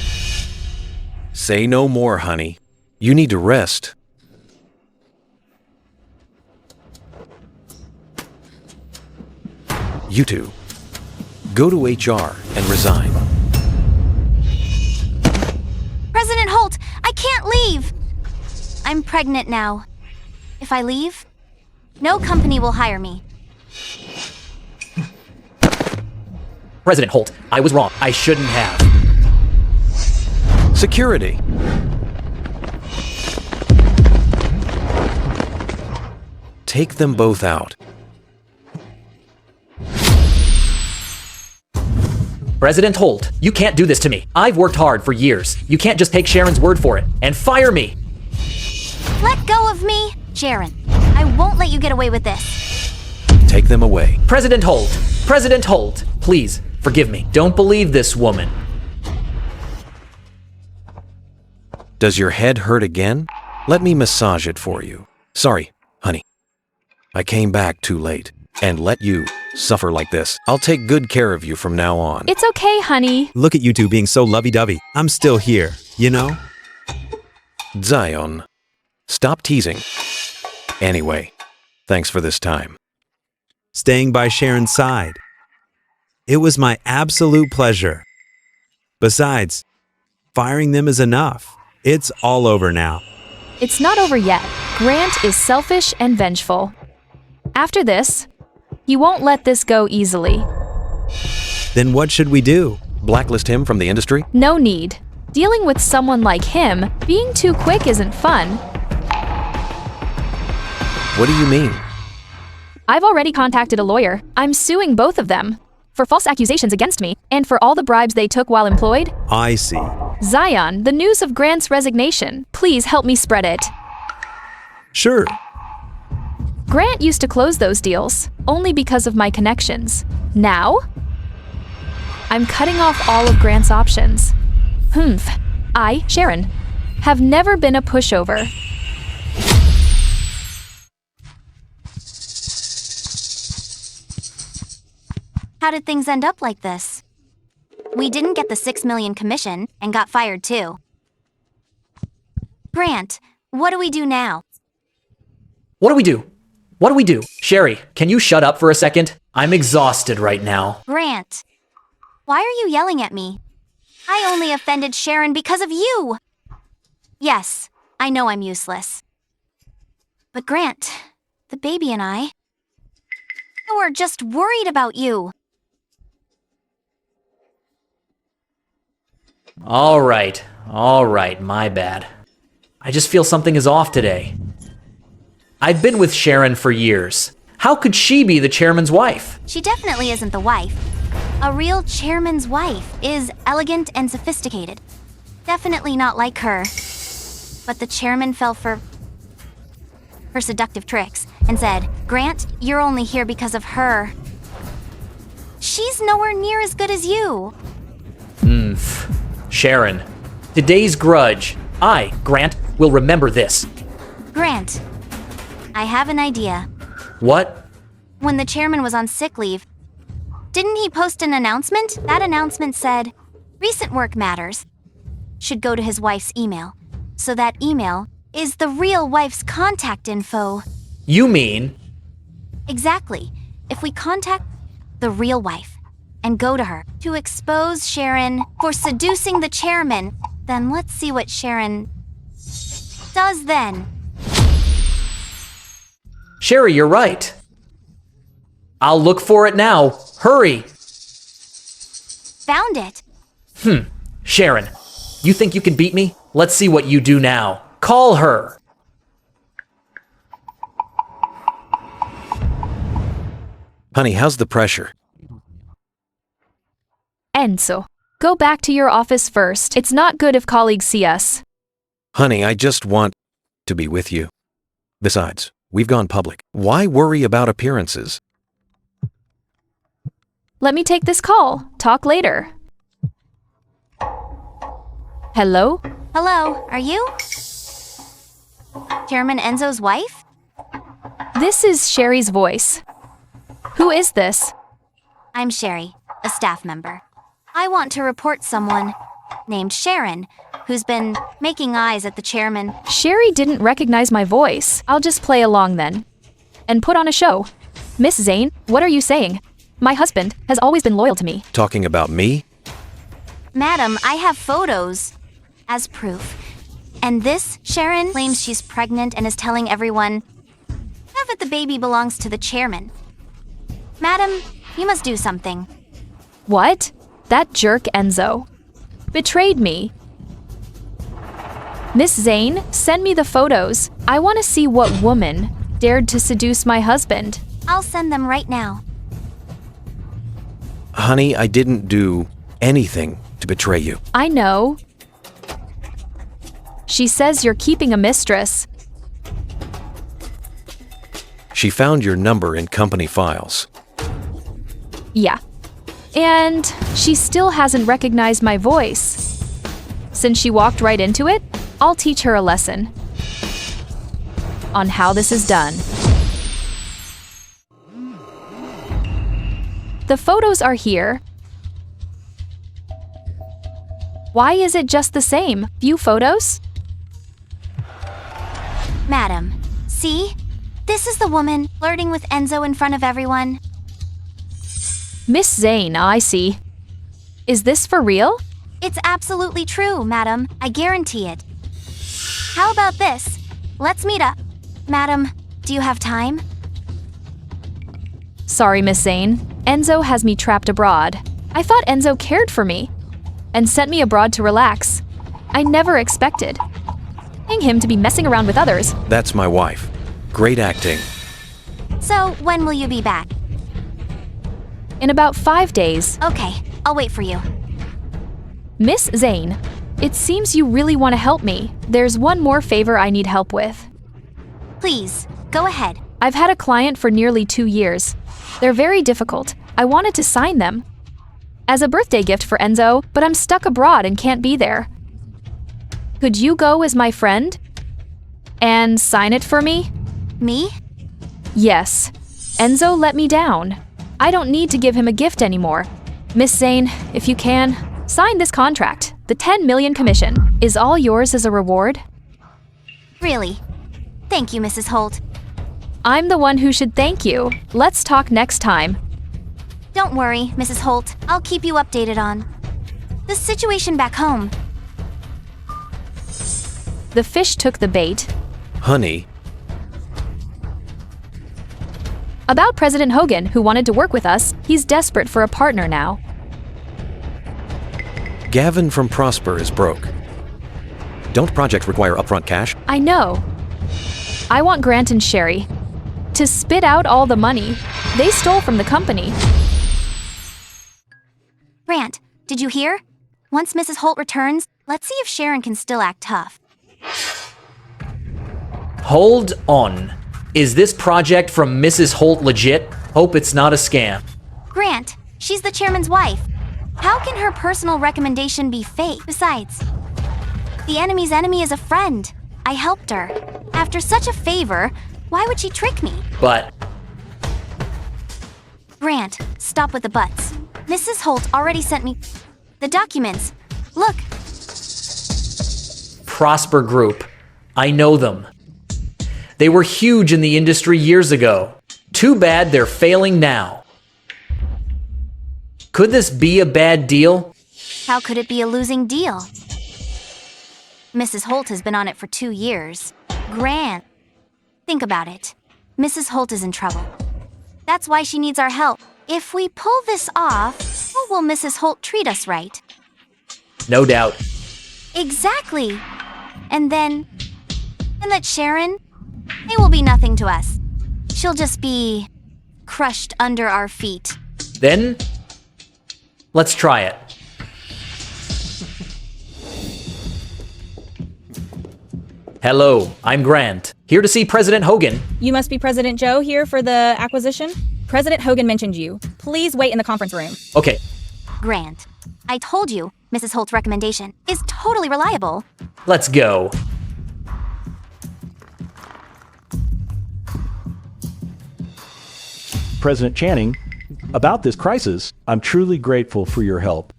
S5: Say no more, honey. You need to rest. You two, go to HR and resign.
S3: President Holt, I can't leave! I'm pregnant now. If I leave, no company will hire me.
S6: President Holt, I was wrong. I shouldn't have.
S5: Security. Take them both out.
S6: President Holt, you can't do this to me. I've worked hard for years. You can't just take Sharon's word for it and fire me.
S3: Let go of me, Sharon. I won't let you get away with this.
S5: Take them away.
S6: President Holt, please forgive me. Don't believe this woman.
S5: Does your head hurt again? Let me massage it for you. Sorry, honey. I came back too late and let you suffer like this. I'll take good care of you from now on.
S1: It's okay, honey.
S7: Look at you two being so lovey-dovey. I'm still here, you know?
S5: Zion, stop teasing. Anyway, thanks for this time.
S7: Staying by Sharon's side. It was my absolute pleasure. Besides, firing them is enough. It's all over now.
S1: It's not over yet. Grant is selfish and vengeful. After this, he won't let this go easily.
S7: Then what should we do?
S5: Blacklist him from the industry?
S1: No need. Dealing with someone like him, being too quick isn't fun.
S5: What do you mean?
S1: I've already contacted a lawyer. I'm suing both of them for false accusations against me and for all the bribes they took while employed.
S7: I see.
S1: Zion, the news of Grant's resignation. Please help me spread it.
S7: Sure.
S1: Grant used to close those deals only because of my connections. Now, I'm cutting off all of Grant's options. I, Sharon, have never been a pushover.
S3: How did things end up like this? We didn't get the $6 million commission and got fired too. Grant, what do we do now?
S6: What do we do? What do we do? Sherry, can you shut up for a second? I'm exhausted right now.
S3: Grant, why are you yelling at me? I only offended Sharon because of you. Yes, I know I'm useless. But Grant, the baby and I, we're just worried about you.
S6: All right, my bad. I just feel something is off today. I've been with Sharon for years. How could she be the chairman's wife?
S3: She definitely isn't the wife. A real chairman's wife is elegant and sophisticated. Definitely not like her. But the chairman fell for her seductive tricks and said, Grant, you're only here because of her. She's nowhere near as good as you.
S6: Sharon, today's grudge. I, Grant, will remember this.
S3: Grant, I have an idea.
S6: What?
S3: When the chairman was on sick leave, didn't he post an announcement? That announcement said, recent work matters. Should go to his wife's email. So that email is the real wife's contact info.
S6: You mean?
S3: Exactly. If we contact the real wife and go to her to expose Sharon for seducing the chairman, then let's see what Sharon does then.
S6: Sherry, you're right. I'll look for it now. Hurry.
S3: Found it.
S6: Sharon, you think you can beat me? Let's see what you do now. Call her.
S5: Honey, how's the pressure?
S1: Enzo, go back to your office first. It's not good if colleagues see us.
S5: Honey, I just want to be with you. Besides, we've gone public. Why worry about appearances?
S1: Let me take this call. Talk later. Hello?
S3: Hello, are you? Chairman Enzo's wife?
S1: This is Sherry's voice. Who is this?
S3: I'm Sherry, a staff member. I want to report someone named Sharon, who's been making eyes at the chairman.
S1: Sherry didn't recognize my voice. I'll just play along then. And put on a show. Miss Zane, what are you saying? My husband has always been loyal to me.
S5: Talking about me?
S3: Madam, I have photos as proof. And this, Sharon, claims she's pregnant and is telling everyone that the baby belongs to the chairman. Madam, you must do something.
S1: What? That jerk Enzo betrayed me. Miss Zane, send me the photos. I want to see what woman dared to seduce my husband.
S3: I'll send them right now.
S5: Honey, I didn't do anything to betray you.
S1: I know. She says you're keeping a mistress.
S5: She found your number in company files.
S1: Yeah. And she still hasn't recognized my voice. Since she walked right into it, I'll teach her a lesson on how this is done. The photos are here. Why is it just the same? Few photos?
S3: Madam, see? This is the woman flirting with Enzo in front of everyone.
S1: Miss Zane, I see. Is this for real?
S3: It's absolutely true, madam. I guarantee it. How about this? Let's meet up. Madam, do you have time?
S1: Sorry, Miss Zane. Enzo has me trapped abroad. I thought Enzo cared for me and sent me abroad to relax. I never expected him to be messing around with others.
S5: That's my wife. Great acting.
S3: So, when will you be back?
S1: In about 5 days.
S3: Okay, I'll wait for you.
S1: Miss Zane, it seems you really want to help me. There's one more favor I need help with.
S3: Please, go ahead.
S1: I've had a client for nearly 2 years. They're very difficult. I wanted to sign them as a birthday gift for Enzo, but I'm stuck abroad and can't be there. Could you go as my friend and sign it for me?
S3: Me?
S1: Yes. Enzo let me down. I don't need to give him a gift anymore. Miss Zane, if you can, sign this contract. The 10 million commission is all yours as a reward.
S3: Really? Thank you, Mrs. Holt.
S1: I'm the one who should thank you. Let's talk next time.
S3: Don't worry, Mrs. Holt. I'll keep you updated on the situation back home.
S1: The fish took the bait.
S5: Honey,
S1: About President Hogan, who wanted to work with us, he's desperate for a partner now.
S5: Gavin from Prosper is broke. Don't projects require upfront cash?
S1: I know. I want Grant and Sherry to spit out all the money they stole from the company.
S3: Grant, did you hear? Once Mrs. Holt returns, let's see if Sharon can still act tough.
S6: Hold on. Is this project from Mrs. Holt legit? Hope it's not a scam.
S3: Grant, she's the chairman's wife. How can her personal recommendation be fake? Besides, the enemy's enemy is a friend. I helped her. After such a favor, why would she trick me?
S6: But
S3: Grant, stop with the buts. Mrs. Holt already sent me the documents. Look,
S6: Prosper Group. I know them. They were huge in the industry years ago. Too bad they're failing now. Could this be a bad deal?
S3: how could it be a losing deal? Mrs. Holt has been on it for 2 years. Grant, think about it. Mrs. Holt is in trouble. That's why she needs our help. If we pull this off, how will Mrs. Holt treat us right?
S6: No doubt.
S3: Exactly. And that Sharon, it will be nothing to us. She'll just be crushed under our feet.
S6: Then, let's try it. Hello, I'm Grant, here to see President Hogan.
S4: You must be President Joe here for the acquisition? President Hogan mentioned you. Please wait in the conference room.
S6: Okay,
S3: Grant, I told you Mrs. Holt's recommendation is totally reliable.
S6: let's go.
S8: President Channing, about this crisis, I'm truly grateful for your help.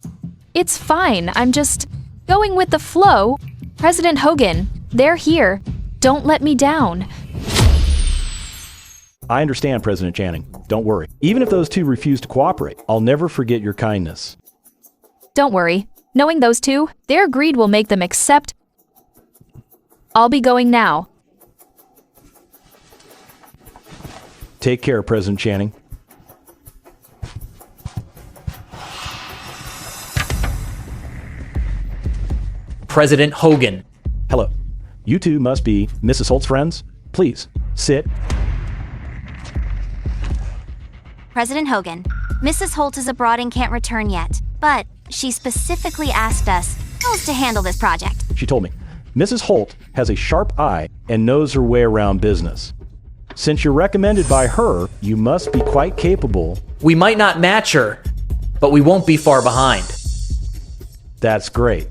S1: It's fine. I'm just going with the flow. President Hogan, they're here. Don't let me down.
S8: I understand, President Channing. Don't worry. Even if those two refuse to cooperate, I'll never forget your kindness.
S1: Don't worry. Knowing those two, their greed will make them accept. I'll be going now.
S8: Take care, President Channing.
S6: President Hogan.
S8: Hello. You two must be Mrs. Holt's friends. Please, sit.
S3: President Hogan, Mrs. Holt is abroad and can't return yet, but she specifically asked us to handle this project.
S8: She told me, Mrs. Holt has a sharp eye and knows her way around business. Since you're recommended by her, you must be quite capable.
S6: We might not match her, but we won't be far behind.
S8: That's great.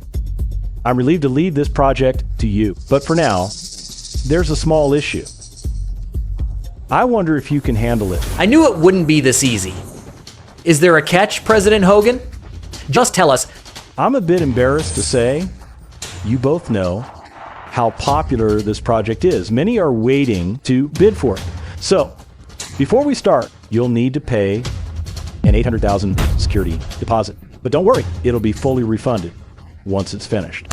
S8: I'm relieved to leave this project to you. But for now, there's a small issue. I wonder if you can handle it.
S6: I knew it wouldn't be this easy. Is there a catch, President Hogan? Just tell us.
S8: I'm a bit embarrassed to say, you both know how popular this project is. Many are waiting to bid for it. So, before we start, you'll need to pay an $800,000 security deposit. But don't worry, it'll be fully refunded once it's finished.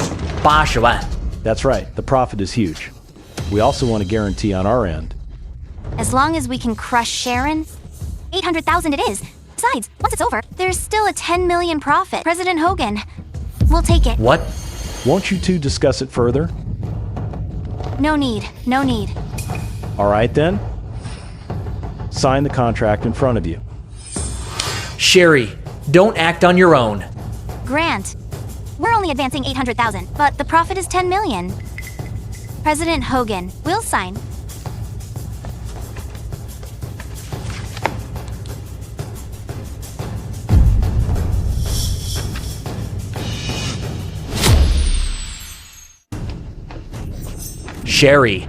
S6: 80万.
S8: That's right, the profit is huge. We also want a guarantee on our end.
S3: As long as we can crush Sharon, 800,000 it is. Besides, once it's over, there's still a 10 million profit. President Hogan, we'll take it.
S6: What?
S8: Won't you two discuss it further?
S3: No need, no need.
S8: All right then. Sign the contract in front of you.
S6: Sherry, don't act on your own.
S3: Grant, we're only advancing 800,000, but the profit is 10 million. President Hogan, we'll sign.
S6: Sherry,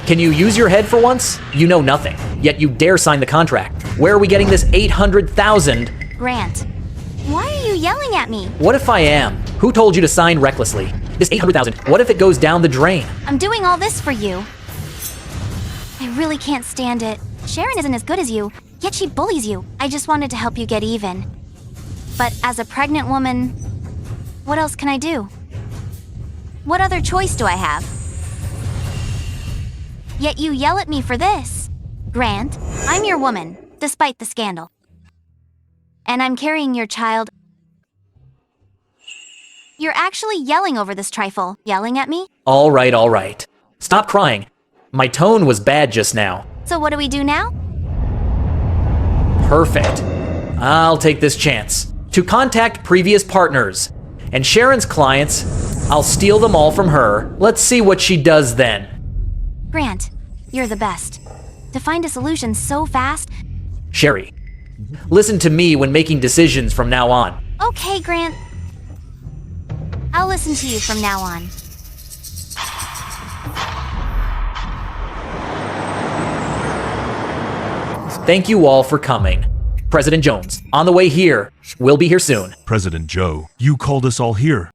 S6: can you use your head for once? You know nothing, yet you dare sign the contract. Where are we getting this 800,000?
S3: Grant, why are you yelling at me?
S6: What if I am? Who told you to sign recklessly? This 800,000, what if it goes down the drain?
S3: I'm doing all this for you. I really can't stand it. Sharon isn't as good as you, yet she bullies you. I just wanted to help you get even. But as a pregnant woman, what else can I do? What other choice do I have? Yet you yell at me for this. Grant, I'm your woman, despite the scandal. And I'm carrying your child. You're actually yelling over this trifle. Yelling at me?
S6: All right, all right. Stop crying. My tone was bad just now.
S3: So what do we do now?
S6: Perfect. I'll take this chance to contact previous partners. And Sharon's clients, I'll steal them all from her. Let's see what she does then.
S3: Grant, you're the best. To find a solution so fast.
S6: Sherry, listen to me when making decisions from now on.
S3: Okay, Grant. I'll listen to you from now on.
S6: Thank you all for coming. President Jones, on the way here. We'll be here soon.
S9: President Joe, you called us all here.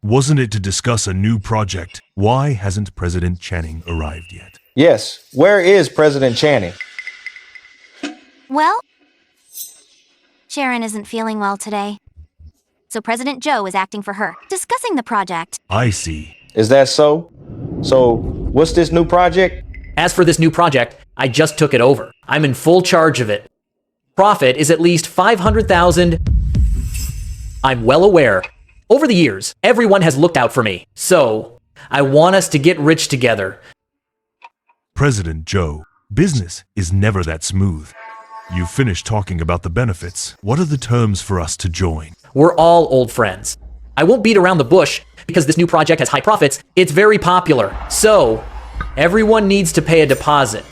S9: Wasn't it to discuss a new project? Why hasn't President Channing arrived yet?
S10: Yes, where is President Channing?
S3: Well, Sharon isn't feeling well today. So President Joe is acting for her, discussing the project.
S9: I see.
S10: Is that so? So, what's this new project?
S6: As for this new project, I just took it over. I'm in full charge of it. Profit is at least 500,000. I'm well aware. Over the years, everyone has looked out for me. So, I want us to get rich together.
S9: President Joe, business is never that smooth. You finished talking about the benefits. What are the terms for us to join?
S6: We're all old friends. I won't beat around the bush because this new project has high profits. It's very popular. So, everyone needs to pay a deposit.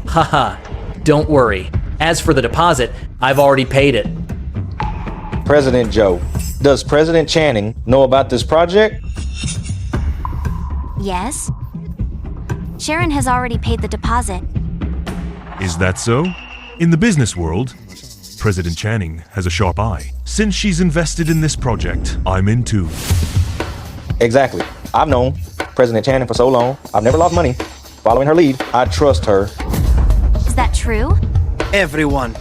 S6: Haha, don't worry. As for the deposit, I've already paid it.
S10: President Joe, does President Channing know about this project?
S3: Yes. Sharon has already paid the deposit.
S9: Is that so? In the business world, President Channing has a sharp eye. Since she's invested in this project, I'm in too.
S10: Exactly. I've known President Channing for so long. I've never lost money. Following her lead, I trust her.
S3: Is that true?
S11: Everyone.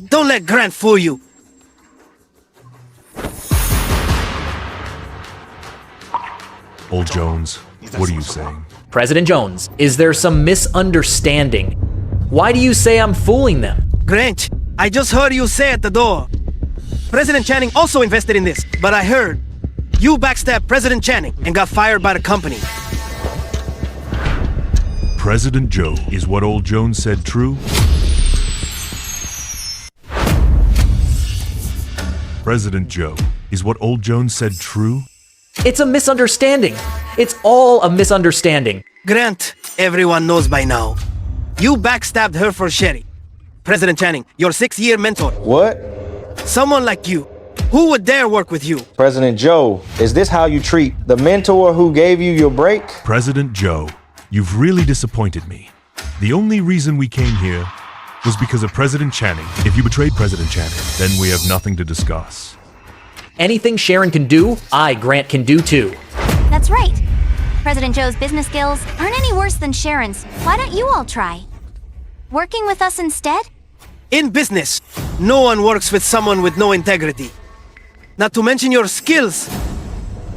S11: Don't let Grant fool you.
S9: Old Jones, what are you saying?
S6: President Jones, is there some misunderstanding? Why do you say I'm fooling them?
S11: Grant, I just heard you say at the door. President Channing also invested in this, but I heard you backstabbed President Channing and got fired by the company.
S9: President Joe, is what old Jones said true? President Joe, is what old Jones said true?
S6: It's a misunderstanding. It's all a misunderstanding.
S11: Grant, everyone knows by now. You backstabbed her for Sherry. President Channing, your 6-year mentor.
S10: What?
S11: Someone like you. Who would dare work with you?
S10: President Joe, is this how you treat the mentor who gave you your break?
S9: President Joe, you've really disappointed me. The only reason we came here was because of President Channing. If you betrayed President Channing, then we have nothing to discuss.
S6: Anything Sharon can do, I, Grant, can do too.
S3: That's right. President Joe's business skills aren't any worse than Sharon's. Why don't you all try? Working with us instead?
S11: In business, no one works with someone with no integrity. Not to mention your skills.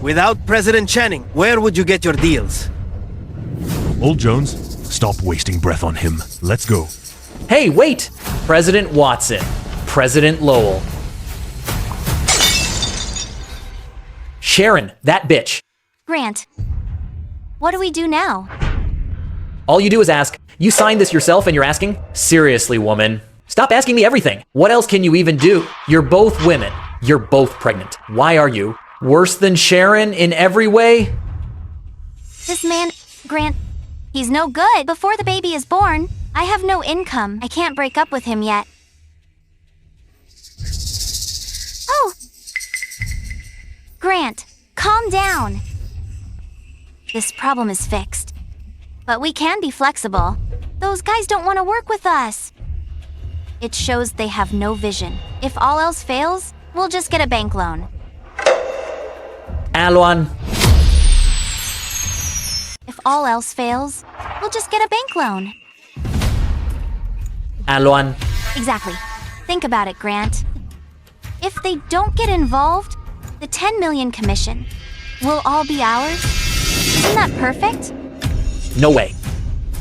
S11: Without President Channing, where would you get your deals?
S9: Old Jones, stop wasting breath on him. Let's go.
S6: Hey, wait! President Watson. President Lowell. Sharon, that bitch.
S3: Grant, what do we do now?
S6: All you do is ask. You signed this yourself and you're asking? Seriously, woman. Stop asking me everything. What else can you even do? You're both women. You're both pregnant. Why are you? Worse than Sharon in every way?
S3: This man, Grant, he's no good. Before the baby is born, I have no income. I can't break up with him yet. Oh! Grant, calm down. This problem is fixed. But we can be flexible. Those guys don't want to work with us. It shows they have no vision. If all else fails, we'll just get a bank loan.
S6: Alwan.
S3: If all else fails, we'll just get a bank loan.
S6: Alwan.
S3: Exactly. Think about it, Grant. If they don't get involved, the 10 million commission will all be ours. Isn't that perfect?
S6: No way.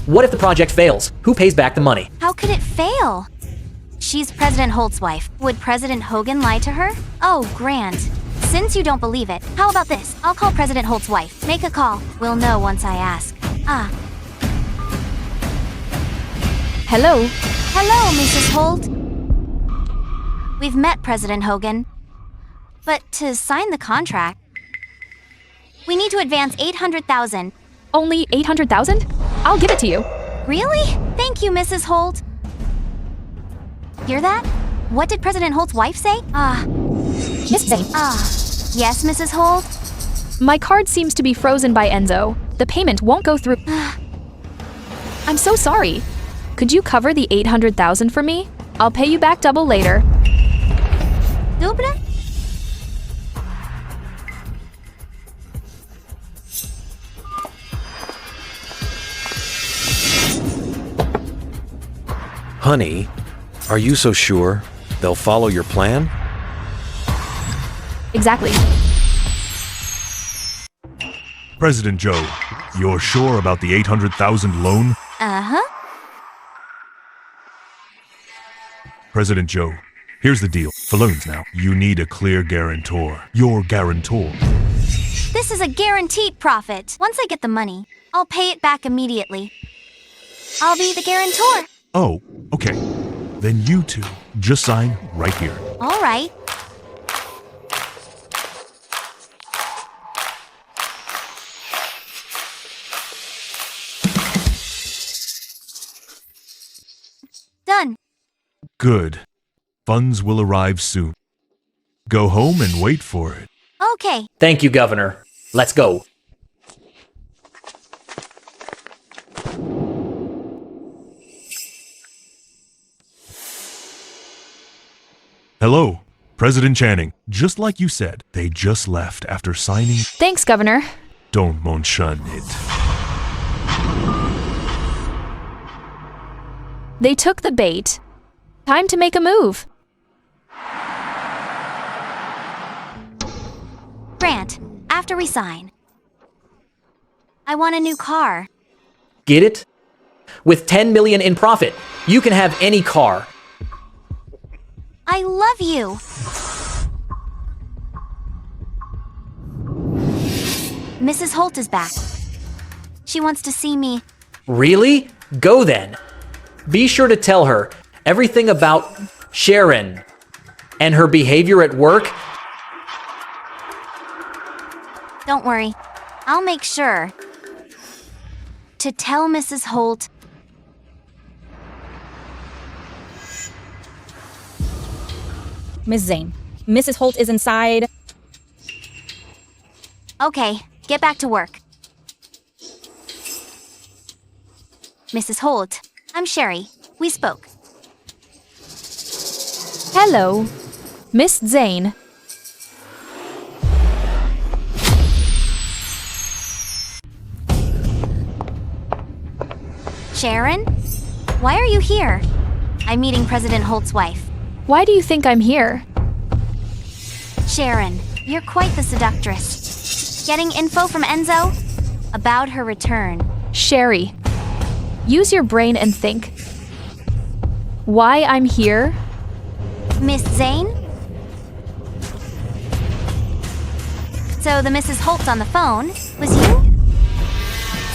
S6: What if the project fails? Who pays back the money?
S3: How could it fail? She's President Holt's wife. Would President Hogan lie to her? Oh, Grant. Since you don't believe it, how about this? I'll call President Holt's wife. Make a call. We'll know once I ask.
S1: Hello?
S3: Hello, Mrs. Holt. We've met President Hogan. But to sign the contract, we need to advance $800,000.
S1: Only 800,000? I'll give it to you.
S3: Really? Thank you, Mrs. Holt. Hear that? What did President Holt's wife say? Yes, Mrs. Holt?
S1: My card seems to be frozen by Enzo. The payment won't go through. I'm so sorry. Could you cover the 800,000 for me? I'll pay you back double later.
S3: Double?
S5: Honey, are you so sure they'll follow your plan?
S1: Exactly.
S9: President Joe, you're sure about the 800,000 loan?
S3: Uh-huh.
S9: President Joe, here's the deal. For loans now, you need a clear guarantor. Your guarantor.
S3: This is a guaranteed profit. Once I get the money, I'll pay it back immediately. I'll be the guarantor.
S9: Oh, okay. Then you two just sign right here.
S3: All right. Done.
S9: Good. Funds will arrive soon. Go home and wait for it.
S3: Okay.
S6: Thank you, Governor. Let's go.
S9: Hello, President Channing. Just like you said, they just left after signing.
S1: Thanks, Governor.
S9: Don't mention it.
S1: They took the bait. Time to make a move.
S3: Grant, after we sign, I want a new car.
S6: Get it? With 10 million in profit, you can have any car.
S3: I love you. Mrs. Holt is back. She wants to see me
S6: Really? Go then. Be sure to tell her everything about Sharon and her behavior at work.
S3: Don't worry. I'll make sure to tell Mrs. Holt.
S4: Miss Zane, Mrs. Holt is inside.
S3: Okay, get back to work. Mrs. Holt, I'm Sherry. We spoke.
S1: Hello, Miss Zane.
S3: Sharon? Why are you here? I'm meeting President Holt's wife.
S1: Why do you think I'm here?
S3: Sharon, you're quite the seductress. Getting info from Enzo? About her return.
S1: Sherry, use your brain and think. Why I'm here?
S3: Miss Zane? So the Mrs. Holt on the phone was you?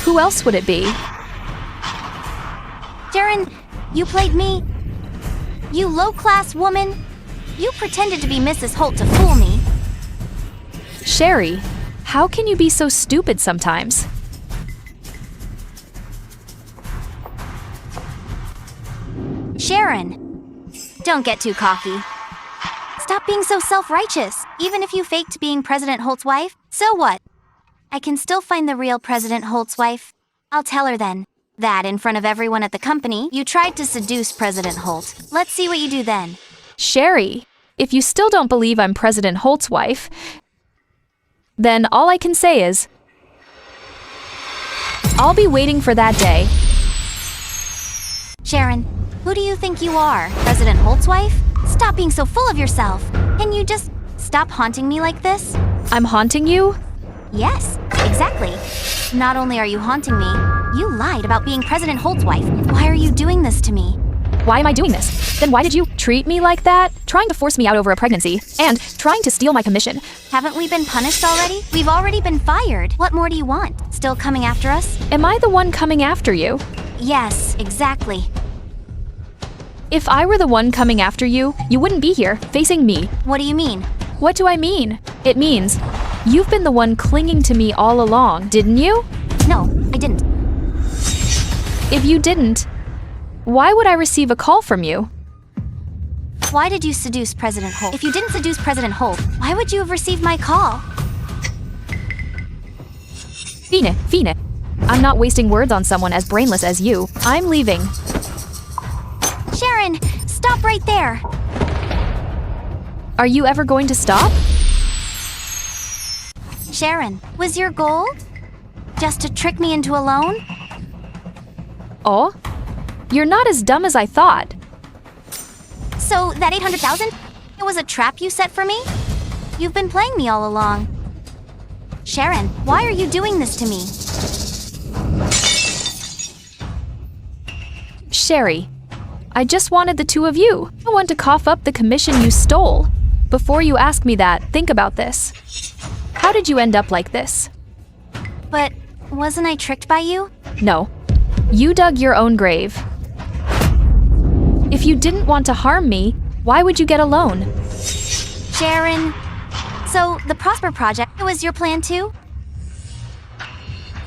S1: Who else would it be?
S3: Sharon, you played me. You low-class woman. You pretended to be Mrs. Holt to fool me.
S1: Sherry, how can you be so stupid sometimes?
S3: Sharon, don't get too cocky. Stop being so self-righteous. Even if you faked being President Holt's wife, so what? I can still find the real President Holt's wife. I'll tell her then. That in front of everyone at the company, you tried to seduce President Holt. Let's see what you do then.
S1: Sherry, if you still don't believe I'm President Holt's wife, then all I can say is, I'll be waiting for that day.
S3: Sharon, who do you think you are? President Holt's wife? Stop being so full of yourself. Can you just stop haunting me like this?
S1: I'm haunting you?
S3: Yes, exactly. Not only are you haunting me, you lied about being President Holt's wife. Why are you doing this to me?
S1: Why am I doing this? Then why did you treat me like that? Trying to force me out over a pregnancy, and trying to steal my commission.
S3: Haven't we been punished already? We've already been fired. What more do you want? Still coming after us?
S1: Am I the one coming after you?
S3: Yes, exactly.
S1: If I were the one coming after you, you wouldn't be here, facing me.
S3: What do you mean?
S1: What do I mean? It means you've been the one clinging to me all along, didn't you?
S3: No, I didn't.
S1: If you didn't, why would I receive a call from you?
S3: Why did you seduce President Holt? If you didn't seduce President Holt, why would you have received my call?
S1: Fine. I'm not wasting words on someone as brainless as you. I'm leaving.
S3: Sharon, stop right there.
S1: Are you ever going to stop?
S3: Sharon, was your goal just to trick me into a loan?
S1: Oh? You're not as dumb as I thought.
S3: So that 800,000? It was a trap you set for me? You've been playing me all along. Sharon, why are you doing this to me?
S1: Sherry, I just wanted the two of you. I want to cough up the commission you stole. Before you ask me that, think about this. How did you end up like this?
S3: But wasn't I tricked by you?
S1: No. You dug your own grave. If you didn't want to harm me, why would you get a loan?
S3: Sharon, so the Prosper Project was your plan too?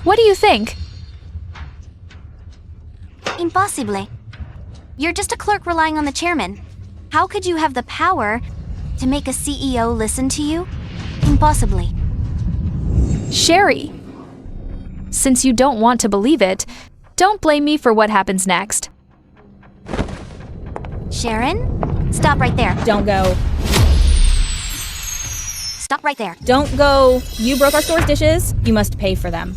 S1: What do you think?
S3: Impossible. You're just a clerk relying on the chairman. How could you have the power to make a CEO listen to you? Impossibly.
S1: Sherry, since you don't want to believe it, don't blame me for what happens next.
S3: Sharon, stop right there.
S4: Don't go.
S3: Stop right there.
S4: Don't go. You broke our store's dishes. You must pay for them.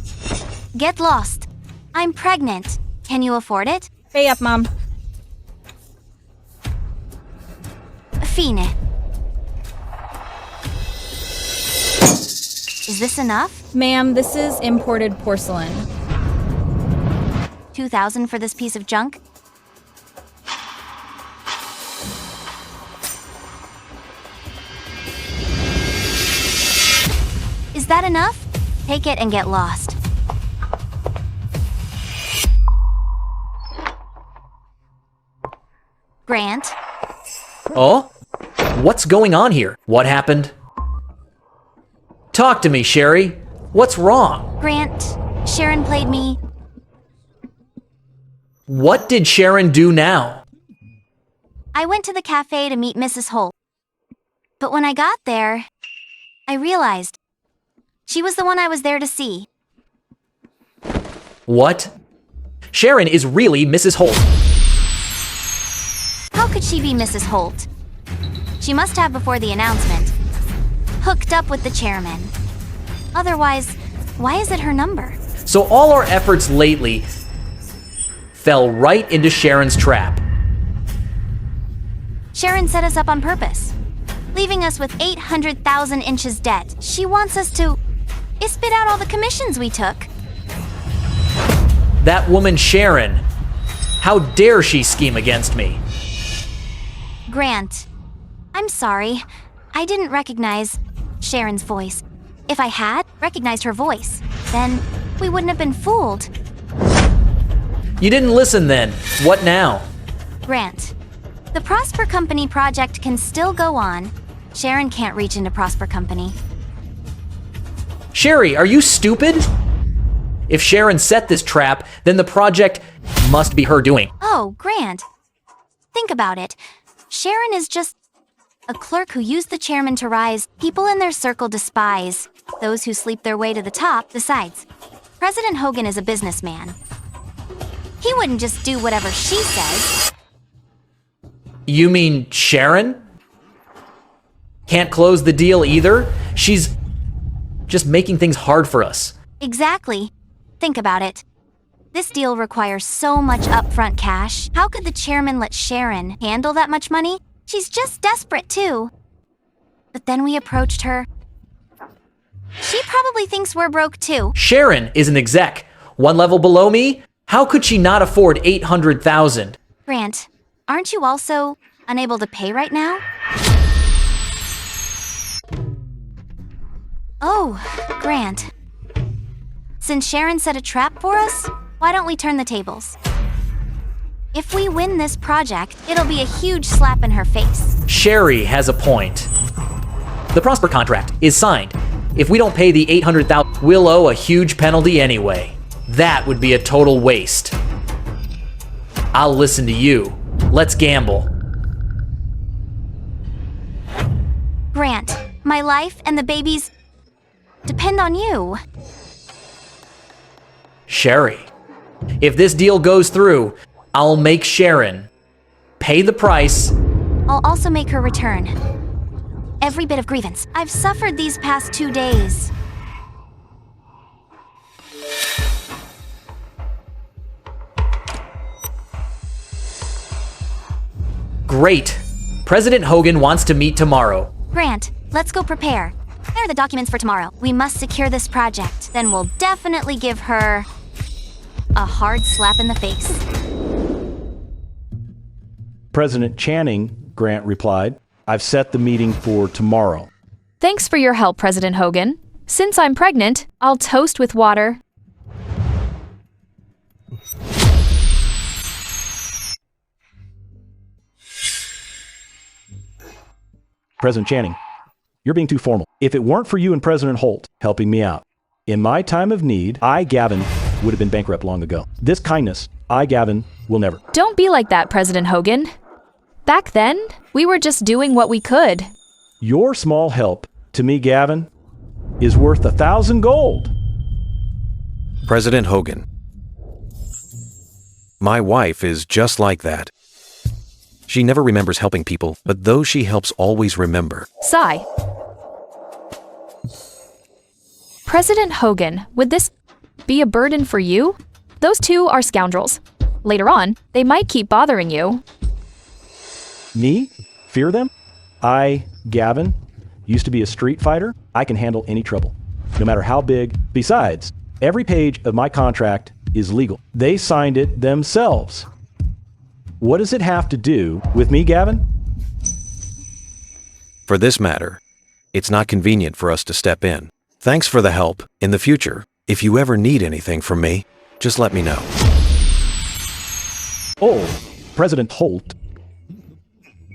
S3: Get lost. I'm pregnant. Can you afford it?
S4: Pay up, Mom.
S3: Fine. Is this enough?
S4: Ma'am, this is imported porcelain.
S3: 2,000 for this piece of junk? Is that enough? Take it and get lost. Grant,
S6: Oh? What's going on here? What happened? Talk to me, Sherry. What's wrong?
S3: Grant, Sharon played me.
S6: What did Sharon do now?
S3: I went to the cafe to meet Mrs. Holt. But when I got there, I realized she was the one I was there to see.
S6: What? Sharon is really Mrs. Holt.
S3: How could she be Mrs. Holt? She must have, before the announcement, hooked up with the chairman. Otherwise, why is it her number?
S6: So all our efforts lately fell right into Sharon's trap.
S3: Sharon set us up on purpose, leaving us with 800,000 inches debt. She wants us to spit out all the commissions we took.
S6: That woman Sharon. How dare she scheme against me?
S3: Grant, I'm sorry. I didn't recognize Sharon's voice. If I had recognized her voice, then we wouldn't have been fooled.
S6: You didn't listen then. What now?
S3: Grant, the Prosper Company project can still go on. Sharon can't reach into Prosper Company.
S6: Sherry, are you stupid? If Sharon set this trap, then the project must be her doing.
S3: Oh, Grant. Think about it. Sharon is just a clerk who used the chairman to rise. People in their circle despise those who sleep their way to the top. Besides, President Hogan is a businessman. He wouldn't just do whatever she says.
S6: You mean Sharon? Can't close the deal either? She's just making things hard for us.
S3: Exactly. Think about it. This deal requires so much upfront cash. How could the chairman let Sharon handle that much money? She's just desperate, too. But then we approached her. She probably thinks we're broke, too.
S6: Sharon is an exec. One level below me? How could she not afford 800,000?
S3: Grant, aren't you also unable to pay right now? Oh, Grant. Since Sharon set a trap for us, why don't we turn the tables? If we win this project, it'll be a huge slap in her face.
S6: Sherry has a point. The Prosper contract is signed. If we don't pay the 800,000, we'll owe a huge penalty anyway. That would be a total waste. I'll listen to you. Let's gamble.
S3: Grant, my life and the babies depend on you.
S6: Sherry, if this deal goes through, I'll make Sharon pay the price.
S3: I'll also make her return every bit of grievance I've suffered these past 2 days.
S6: Great. President Hogan wants to meet tomorrow.
S3: Grant, let's go prepare. There are the documents for tomorrow. We must secure this project. Then we'll definitely give her a hard slap in the face.
S8: President Channing, Grant replied, I've set the meeting for tomorrow.
S1: Thanks for your help, President Hogan. Since I'm pregnant, I'll toast with water.
S8: President Channing, you're being too formal. If it weren't for you and President Holt helping me out, in my time of need, I, Gavin, would have been bankrupt long ago. This kindness, I, Gavin, will never.
S1: Don't be like that, President Hogan. Back then, we were just doing what we could.
S8: Your small help to me, Gavin, is worth 1,000 gold.
S5: President Hogan. My wife is just like that. She never remembers helping people, but those she helps always remember.
S1: Sigh. President Hogan, would this be a burden for you? Those two are scoundrels. Later on, they might keep bothering you.
S8: Me? Fear them? I, Gavin, used to be a street fighter. I can handle any trouble, no matter how big. Besides, every page of my contract is legal. They signed it themselves. What does it have to do with me, Gavin?
S5: For this matter, it's not convenient for us to step in. Thanks for the help. In the future, if you ever need anything from me, just let me know.
S8: Oh, President Holt,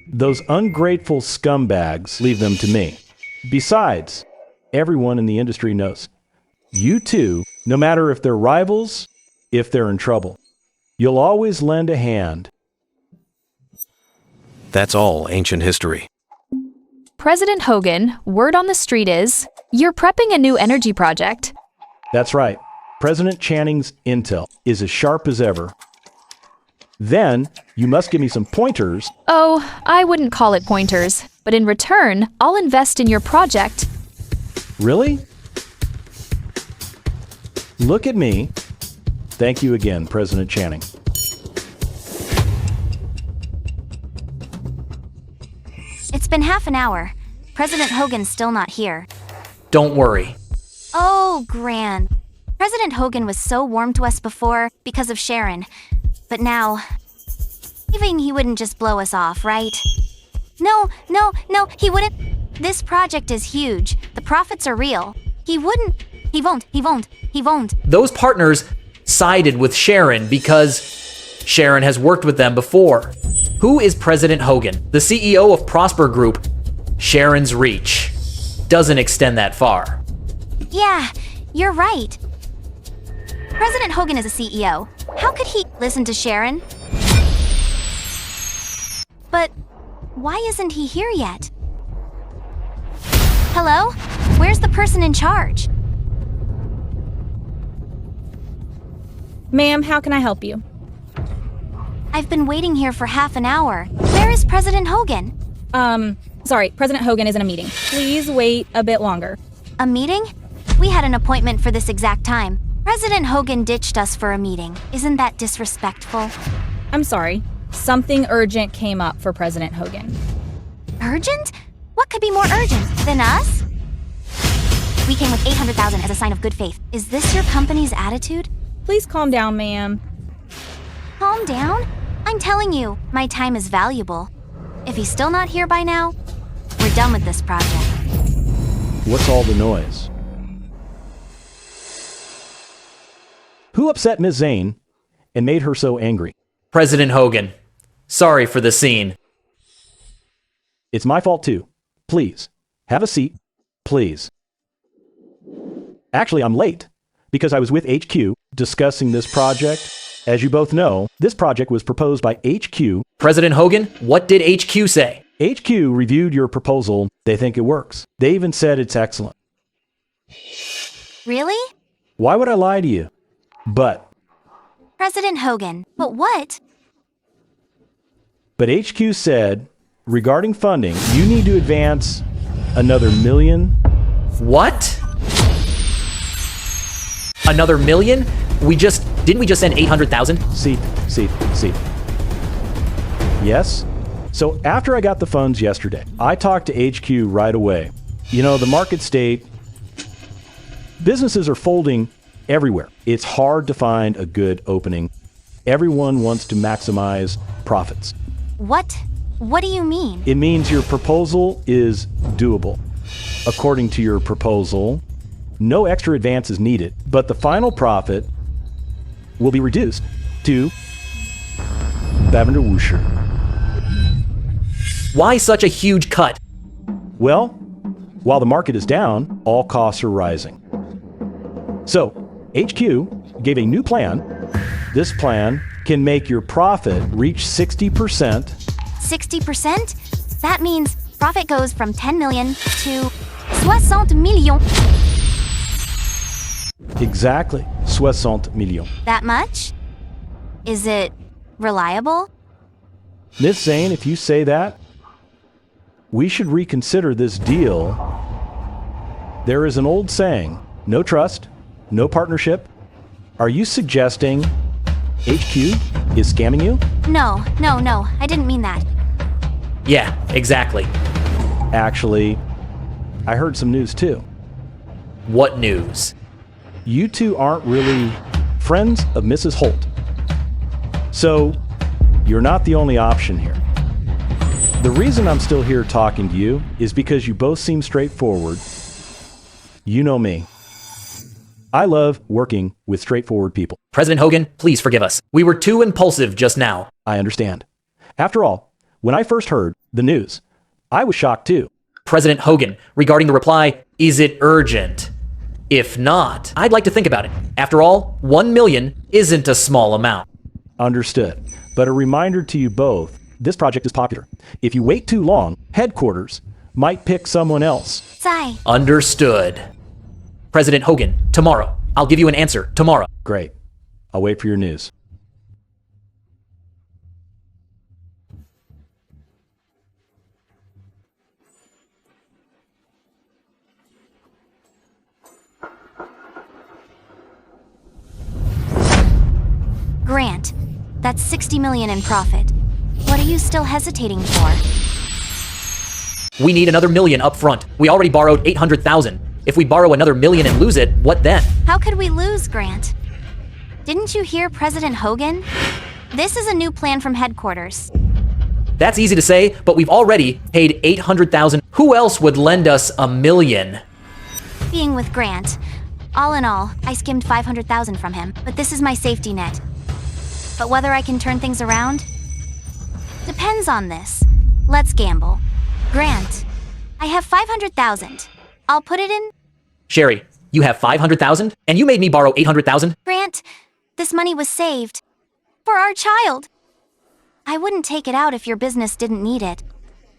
S8: Those ungrateful scumbags, leave them to me. Besides, everyone in the industry knows. You two, no matter if they're rivals, if they're in trouble, you'll always lend a hand.
S5: That's all ancient history.
S1: President Hogan, word on the street is, you're prepping a new energy project.
S8: That's right. President Channing's intel is as sharp as ever. Then, you must give me some pointers.
S1: Oh, I wouldn't call it pointers, but in return, I'll invest in your project.
S8: Really? Look at me. Thank you again, President Channing.
S3: It's been half an hour. President Hogan's still not here.
S6: Don't worry.
S3: Oh, Gran. President Hogan was so warm to us before because of Sharon. But now, even he wouldn't just blow us off, right? No, he wouldn't. This project is huge. The profits are real. He wouldn't. He won't.
S6: Those partners sided with Sharon because Sharon has worked with them before. Who is President Hogan? The CEO of Prosper Group. Sharon's reach doesn't extend that far.
S3: Yeah, you're right. President Hogan is a CEO. How could he listen to Sharon? But why isn't he here yet? Hello? Where's the person in charge?
S4: Ma'am, how can I help you?
S3: I've been waiting here for half an hour. Where is President Hogan?
S4: Sorry, President Hogan is in a meeting. Please wait a bit longer.
S3: A meeting? We had an appointment for this exact time. President Hogan ditched us for a meeting. Isn't that disrespectful?
S4: I'm sorry. Something urgent came up for President Hogan.
S3: Urgent? What could be more urgent than us? We came with $800,000 as a sign of good faith. Is this your company's attitude?
S4: Please calm down, ma'am.
S3: Calm down? I'm telling you, my time is valuable. If he's still not here by now, we're done with this project.
S8: What's all the noise? Who upset Ms. Zane and made her so angry?
S6: President Hogan, sorry for the scene.
S8: It's my fault too. Please, have a seat. Please. Actually, I'm late because I was with HQ discussing this project. As you both know, this project was proposed by HQ.
S6: President Hogan, what did HQ say?
S8: HQ reviewed your proposal. They think it works. They even said it's excellent.
S3: Really?
S8: Why would I lie to you? But
S3: President Hogan, but what?
S8: But HQ said, regarding funding, you need to advance another $1 million.
S6: What? Another $1 million? Didn't we just send 800,000?
S8: See. Yes? So after I got the funds yesterday, I talked to HQ right away. You know, the market state, businesses are folding everywhere. It's hard to find a good opening. Everyone wants to maximize profits.
S3: What? What do you mean?
S8: It means your proposal is doable. According to your proposal, no extra advance is needed, but the final profit will be reduced to Lavender Wusher.
S6: Why such a huge cut?
S8: Well, while the market is down, all costs are rising. So, HQ gave a new plan. This plan can make your profit reach 60%.
S3: 60%? That means profit goes from 10 million to 60 millions.
S8: Exactly, 60 millions.
S3: That much? Is it reliable?
S8: Miss Zane, if you say that, we should reconsider this deal. There is an old saying, no trust, no partnership. Are you suggesting HQ is scamming you?
S3: No, I didn't mean that.
S6: Yeah, exactly.
S8: Actually, I heard some news too.
S6: What news?
S8: You two aren't really friends of Mrs. Holt. So, you're not the only option here. The reason I'm still here talking to you is because you both seem straightforward. You know me. I love working with straightforward people.
S6: President Hogan, please forgive us. We were too impulsive just now.
S8: I understand. After all, when I first heard the news. I was shocked too.
S6: President Hogan, regarding the reply, is it urgent? If not, I'd like to think about it. After all, 1 million isn't a small amount.
S8: Understood. But a reminder to you both, this project is popular. If you wait too long, headquarters might pick someone else.
S3: Sigh.
S6: Understood. President Hogan, tomorrow. I'll give you an answer tomorrow.
S8: Great. I'll wait for your news.
S3: Grant, that's 60 million in profit. What are you still hesitating for?
S6: We need another million up front. We already borrowed 800,000. If we borrow another million and lose it, what then?
S3: How could we lose, Grant? Didn't you hear President Hogan? This is a new plan from headquarters.
S6: That's easy to say, but we've already paid 800,000. Who else would lend us a million?
S3: Being with Grant, all in all, I skimmed 500,000 from him, but this is my safety net. But whether I can turn things around depends on this. Let's gamble. Grant, I have 500,000. I'll put it in.
S6: Sherry, you have 500,000 and you made me borrow 800,000?
S3: Grant, this money was saved for our child. I wouldn't take it out if your business didn't need it.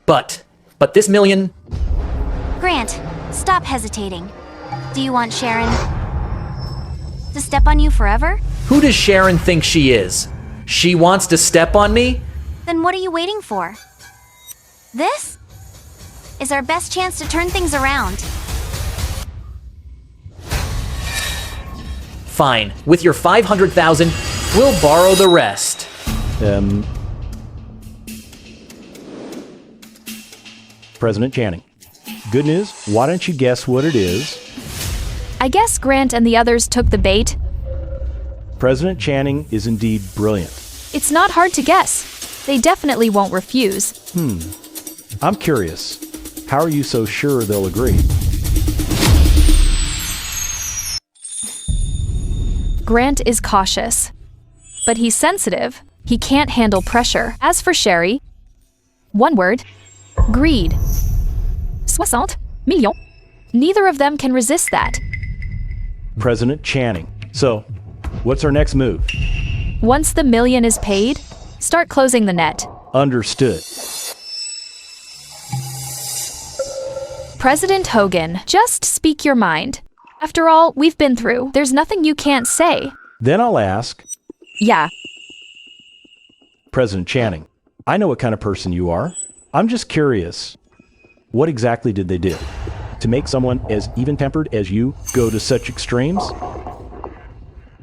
S6: But this million...
S3: Grant, stop hesitating. Do you want Sharon to step on you forever?
S6: Who does Sharon think she is? She wants to step on me?
S3: Then what are you waiting for? This is our best chance to turn things around.
S6: Fine. With your 500,000, we'll borrow the rest.
S8: President Channing, good news. Why don't you guess what it is?
S1: I guess Grant and the others took the bait.
S8: President Channing is indeed brilliant.
S1: It's not hard to guess. They definitely won't refuse.
S8: I'm curious. How are you so sure they'll agree?
S1: Grant is cautious, but he's sensitive. He can't handle pressure. As for Sherry, one word, greed. 60 millions. Neither of them can resist that.
S8: President Channing. So, what's our next move?
S1: Once the million is paid, start closing the net.
S8: Understood.
S1: President Hogan, just speak your mind. After all we've been through, there's nothing you can't say.
S8: Then I'll ask,
S1: Yeah,
S8: President Channing, I know what kind of person you are. I'm just curious. What exactly did they do to make someone as even-tempered as you go to such extremes?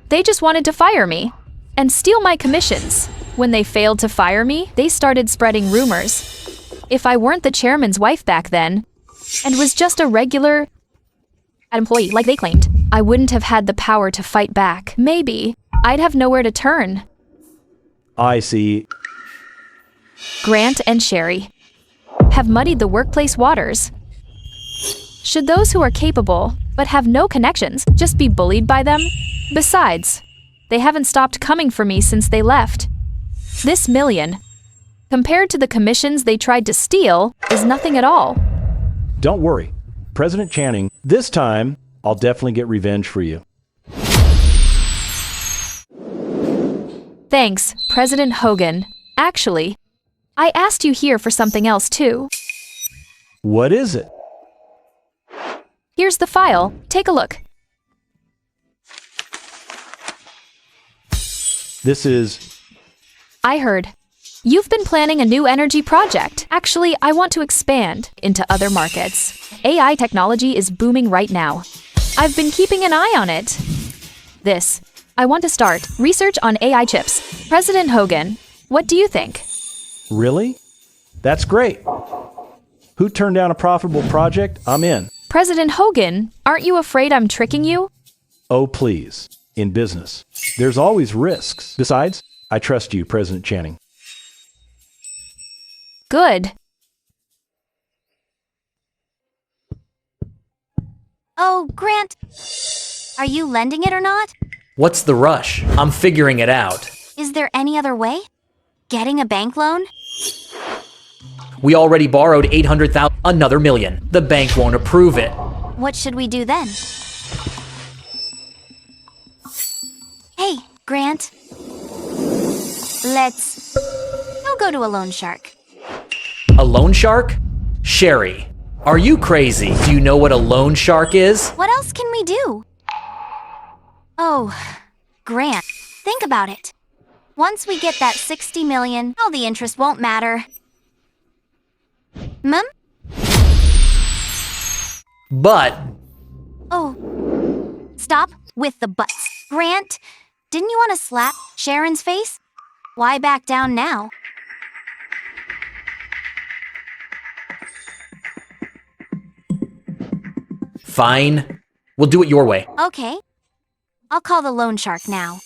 S1: they just wanted to fire me and steal my commissions. When they failed to fire me, they started spreading rumors. If I weren't the chairman's wife back then, and was just a regular employee like they claimed, I wouldn't have had the power to fight back. Maybe I'd have nowhere to turn.
S8: I see.
S1: Grant and Sherry have muddied the workplace waters. Should those who are capable but have no connections just be bullied by them? Besides, they haven't stopped coming for me since they left. This million, compared to the commissions they tried to steal, is nothing at all.
S8: Don't worry. President Channing, this time, I'll definitely get revenge for you.
S1: Thanks, President Hogan. Actually, I asked you here for something else too.
S8: What is it?
S1: Here's the file. Take a look.
S8: This is...
S1: I heard you've been planning a new energy project. Actually, I want to expand into other markets. AI technology is booming right now. I've been keeping an eye on it. I want to start research on AI chips. President Hogan, what do you think?
S8: Really? That's great. Who turned down a profitable project? I'm in.
S1: President Hogan, aren't you afraid I'm tricking you?
S8: Oh, please. In business, there's always risks. Besides, I trust you, President Channing.
S1: Good.
S3: Oh, Grant, are you lending it or not?
S6: What's the rush? I'm figuring it out.
S3: Is there any other way? Getting a bank loan?
S6: We already borrowed 800,000, another million. The bank won't approve it.
S3: What should we do then? Hey, Grant. I'll go to a loan shark.
S6: A loan shark? Sherry, are you crazy? Do you know what a loan shark is?
S3: What else can we do? Oh, Grant, think about it. Once we get that 60 million, all the interest won't matter. Mum?
S6: But
S3: Oh, stop with the buts. Grant, didn't you want to slap Sharon's face? Why back down now?
S6: fine. We'll do it your way.
S3: Okay. I'll call the loan shark now.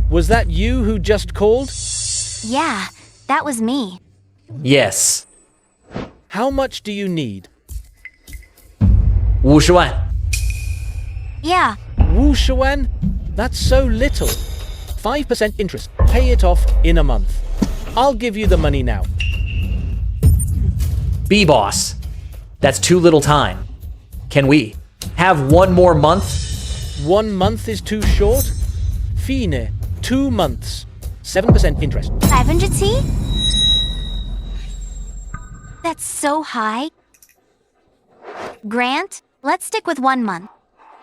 S2: Was that you who just called?
S3: Yeah, that was me.
S6: Yes.
S2: How much do you need?
S6: 50万.
S3: Yeah,
S2: Wu Shuan? That's so little. 5% interest. Pay it off in a month. I'll give you the money now.
S6: B-boss. That's too little time. Can we have 1 more month?
S2: 1 month is too short? Fine. 2 months. 7% interest.
S3: 500T? That's so high. Grant, let's stick with 1 month.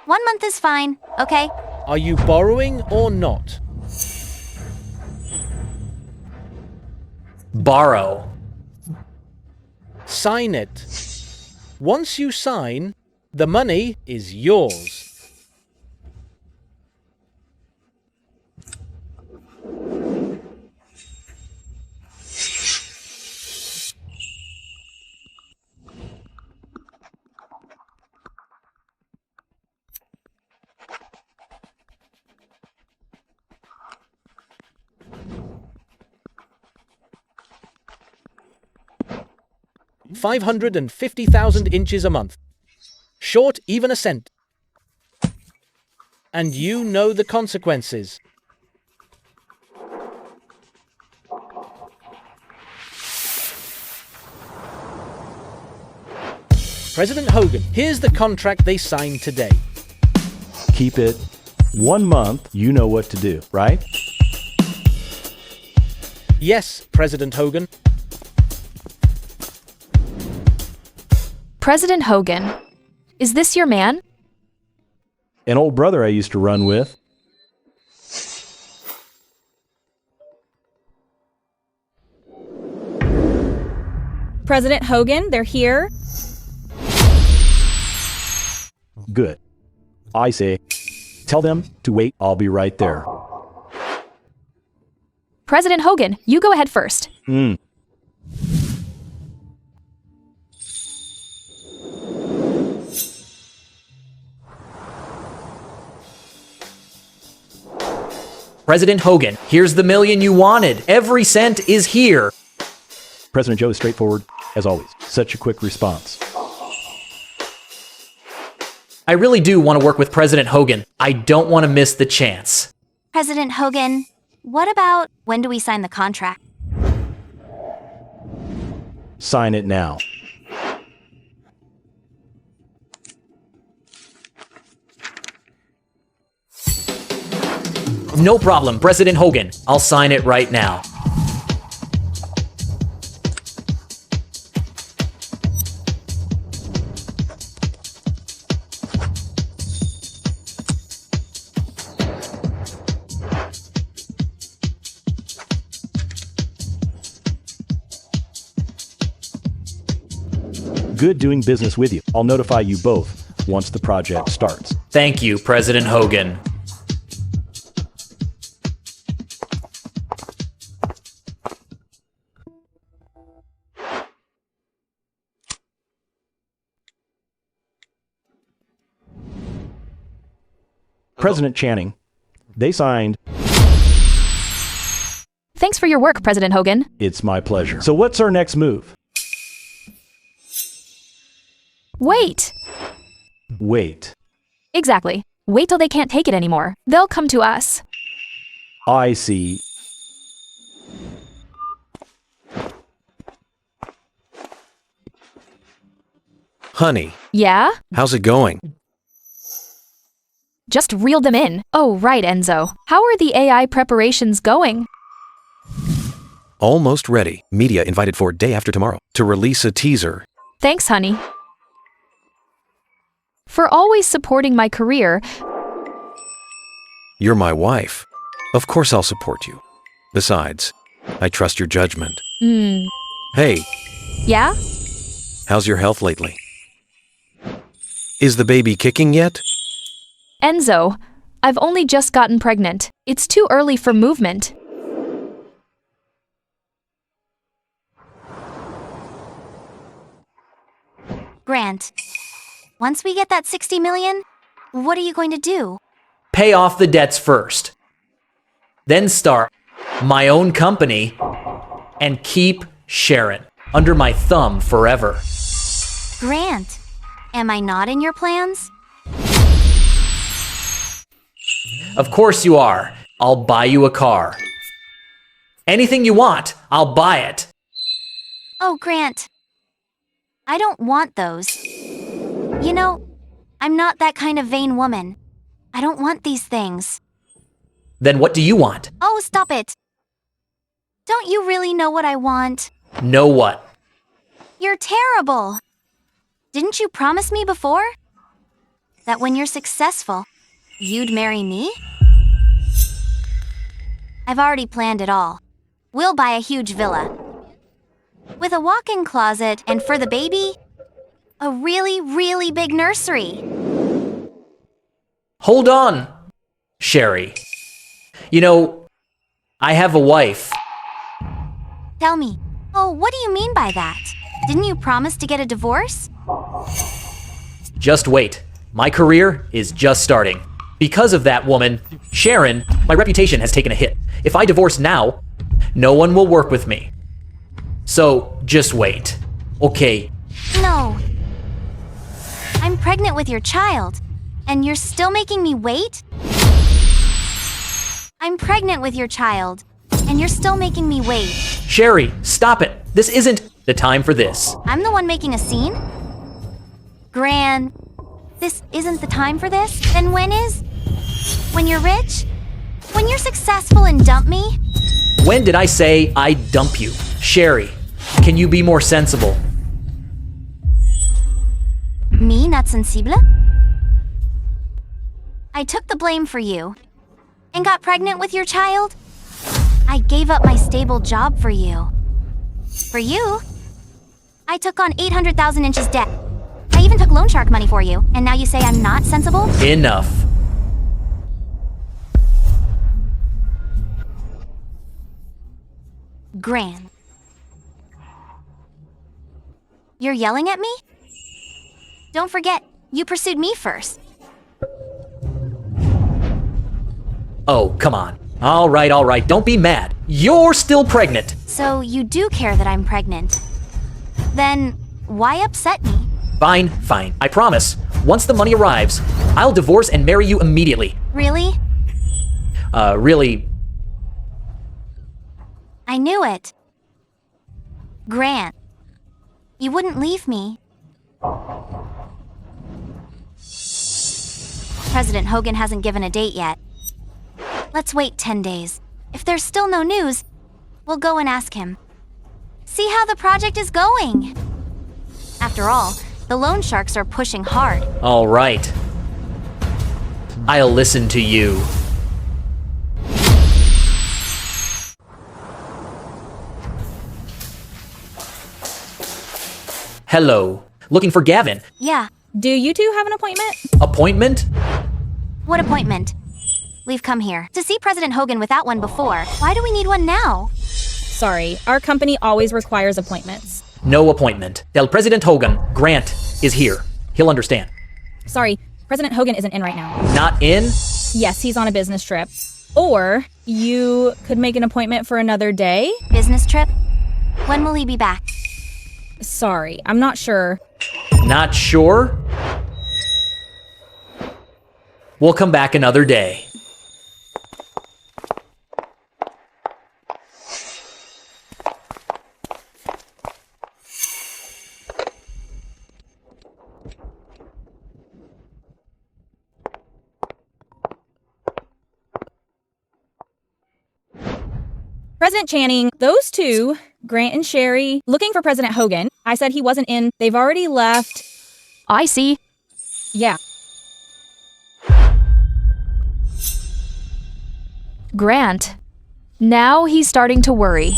S3: 1 month is fine, okay?
S2: Are you borrowing or not?
S6: Borrow.
S2: Sign it. Once you sign, the money is yours. $550,000 inches a month. Short even a cent. And you know the consequences. President Hogan, here's the contract they signed today.
S8: Keep it 1 month. You know what to do, right?
S2: Yes, President Hogan.
S1: President Hogan, is this your man?
S8: An old brother I used to run with.
S4: President Hogan, they're here.
S8: Good. I say, tell them to wait. I'll be right there.
S1: President Hogan, you go ahead first.
S6: President Hogan, here's the million you wanted. Every cent is here.
S8: President Joe is straightforward, as always. Such a quick response.
S6: I really do want to work with President Hogan. I don't want to miss the chance.
S3: President Hogan, what about when do we sign the contract?
S8: Sign it now.
S6: No problem, President Hogan. I'll sign it right now.
S8: Good doing business with you. I'll notify you both once the project starts.
S6: Thank you, President Hogan.
S8: President Channing, they signed.
S1: Thanks for your work, President Hogan.
S8: It's my pleasure. So what's our next move?
S1: Wait.
S8: Wait.
S1: Exactly. Wait till they can't take it anymore. They'll come to us.
S8: I see.
S5: Honey,
S1: Yeah?
S5: how's it going?
S1: Just reel them in. Oh, right, Enzo. How are the AI preparations going?
S5: Almost ready. Media invited for day after tomorrow to release a teaser.
S1: Thanks, honey. For always supporting my career.
S5: You're my wife. Of course I'll support you. Besides, I trust your judgment. Hey,
S1: Yeah?
S5: how's your health lately? Is the baby kicking yet?
S1: Enzo, I've only just gotten pregnant. It's too early for movement.
S3: Grant, once we get that 60 million, what are you going to do?
S6: Pay off the debts first. Then start my own company and keep Sharon under my thumb forever.
S3: Grant, am I not in your plans?
S6: Of course you are. I'll buy you a car. Anything you want, I'll buy it.
S3: Oh, Grant. I don't want those. You know, I'm not that kind of vain woman. I don't want these things.
S6: Then what do you want?
S3: Oh, stop it. Don't you really know what I want?
S6: Know what?
S3: You're terrible. Didn't you promise me before? That when you're successful, you'd marry me? I've already planned it all. We'll buy a huge villa. With a walk-in closet, and for the baby, a really, really big nursery.
S6: Hold on, Sherry. You know, I have a wife.
S3: Tell me, oh, what do you mean by that? Didn't you promise to get a divorce?
S6: Just wait. My career is just starting. Because of that woman, Sharon, my reputation has taken a hit. If I divorce now, no one will work with me. So, just wait. Okay.
S3: No. I'm pregnant with your child, and you're still making me wait? I'm pregnant with your child, and you're still making me wait.
S6: Sherry, stop it. This isn't the time for this.
S3: I'm the one making a scene? Gran, this isn't the time for this? Then when is? When you're rich? When you're successful and dump me?
S6: When did I say I'd dump you? Sherry, can you be more sensible?
S3: Me not sensible? I took the blame for you and got pregnant with your child. I gave up my stable job for you. For you, I took on 800,000 inches debt. I even took loan shark money for you, and now you say I'm not sensible?
S6: Enough.
S3: Gran. You're yelling at me? Don't forget, you pursued me first.
S6: Oh, come on. All right. Don't be mad. You're still pregnant.
S3: So you do care that I'm pregnant. Then why upset me?
S6: Fine. I promise. Once the money arrives, I'll divorce and marry you immediately.
S3: Really?
S6: Really?
S3: I knew it. Grant, you wouldn't leave me. President Hogan hasn't given a date yet. Let's wait 10 days. If there's still no news, we'll go and ask him. See how the project is going. After all, the loan sharks are pushing hard.
S6: All right. I'll listen to you. Hello. Looking for Gavin.
S3: Yeah,
S4: Do you two have an appointment?
S6: Appointment?
S3: what appointment? We've come here to see President Hogan without one before. Why do we need one now?
S4: Sorry, our company always requires appointments.
S6: No appointment. Tell President Hogan Grant is here. He'll understand.
S4: Sorry, President Hogan isn't in right now.
S6: Not in?
S4: Yes, he's on a business trip. Or you could make an appointment for another day.
S3: Business trip? When will he be back?
S4: Sorry, I'm not sure.
S6: Not sure? We'll come back another day.
S4: President Channing, those two, Grant and Sherry, looking for President Hogan. I said he wasn't in. They've already left.
S1: I see.
S4: Yeah.
S1: Grant. Now he's starting to worry.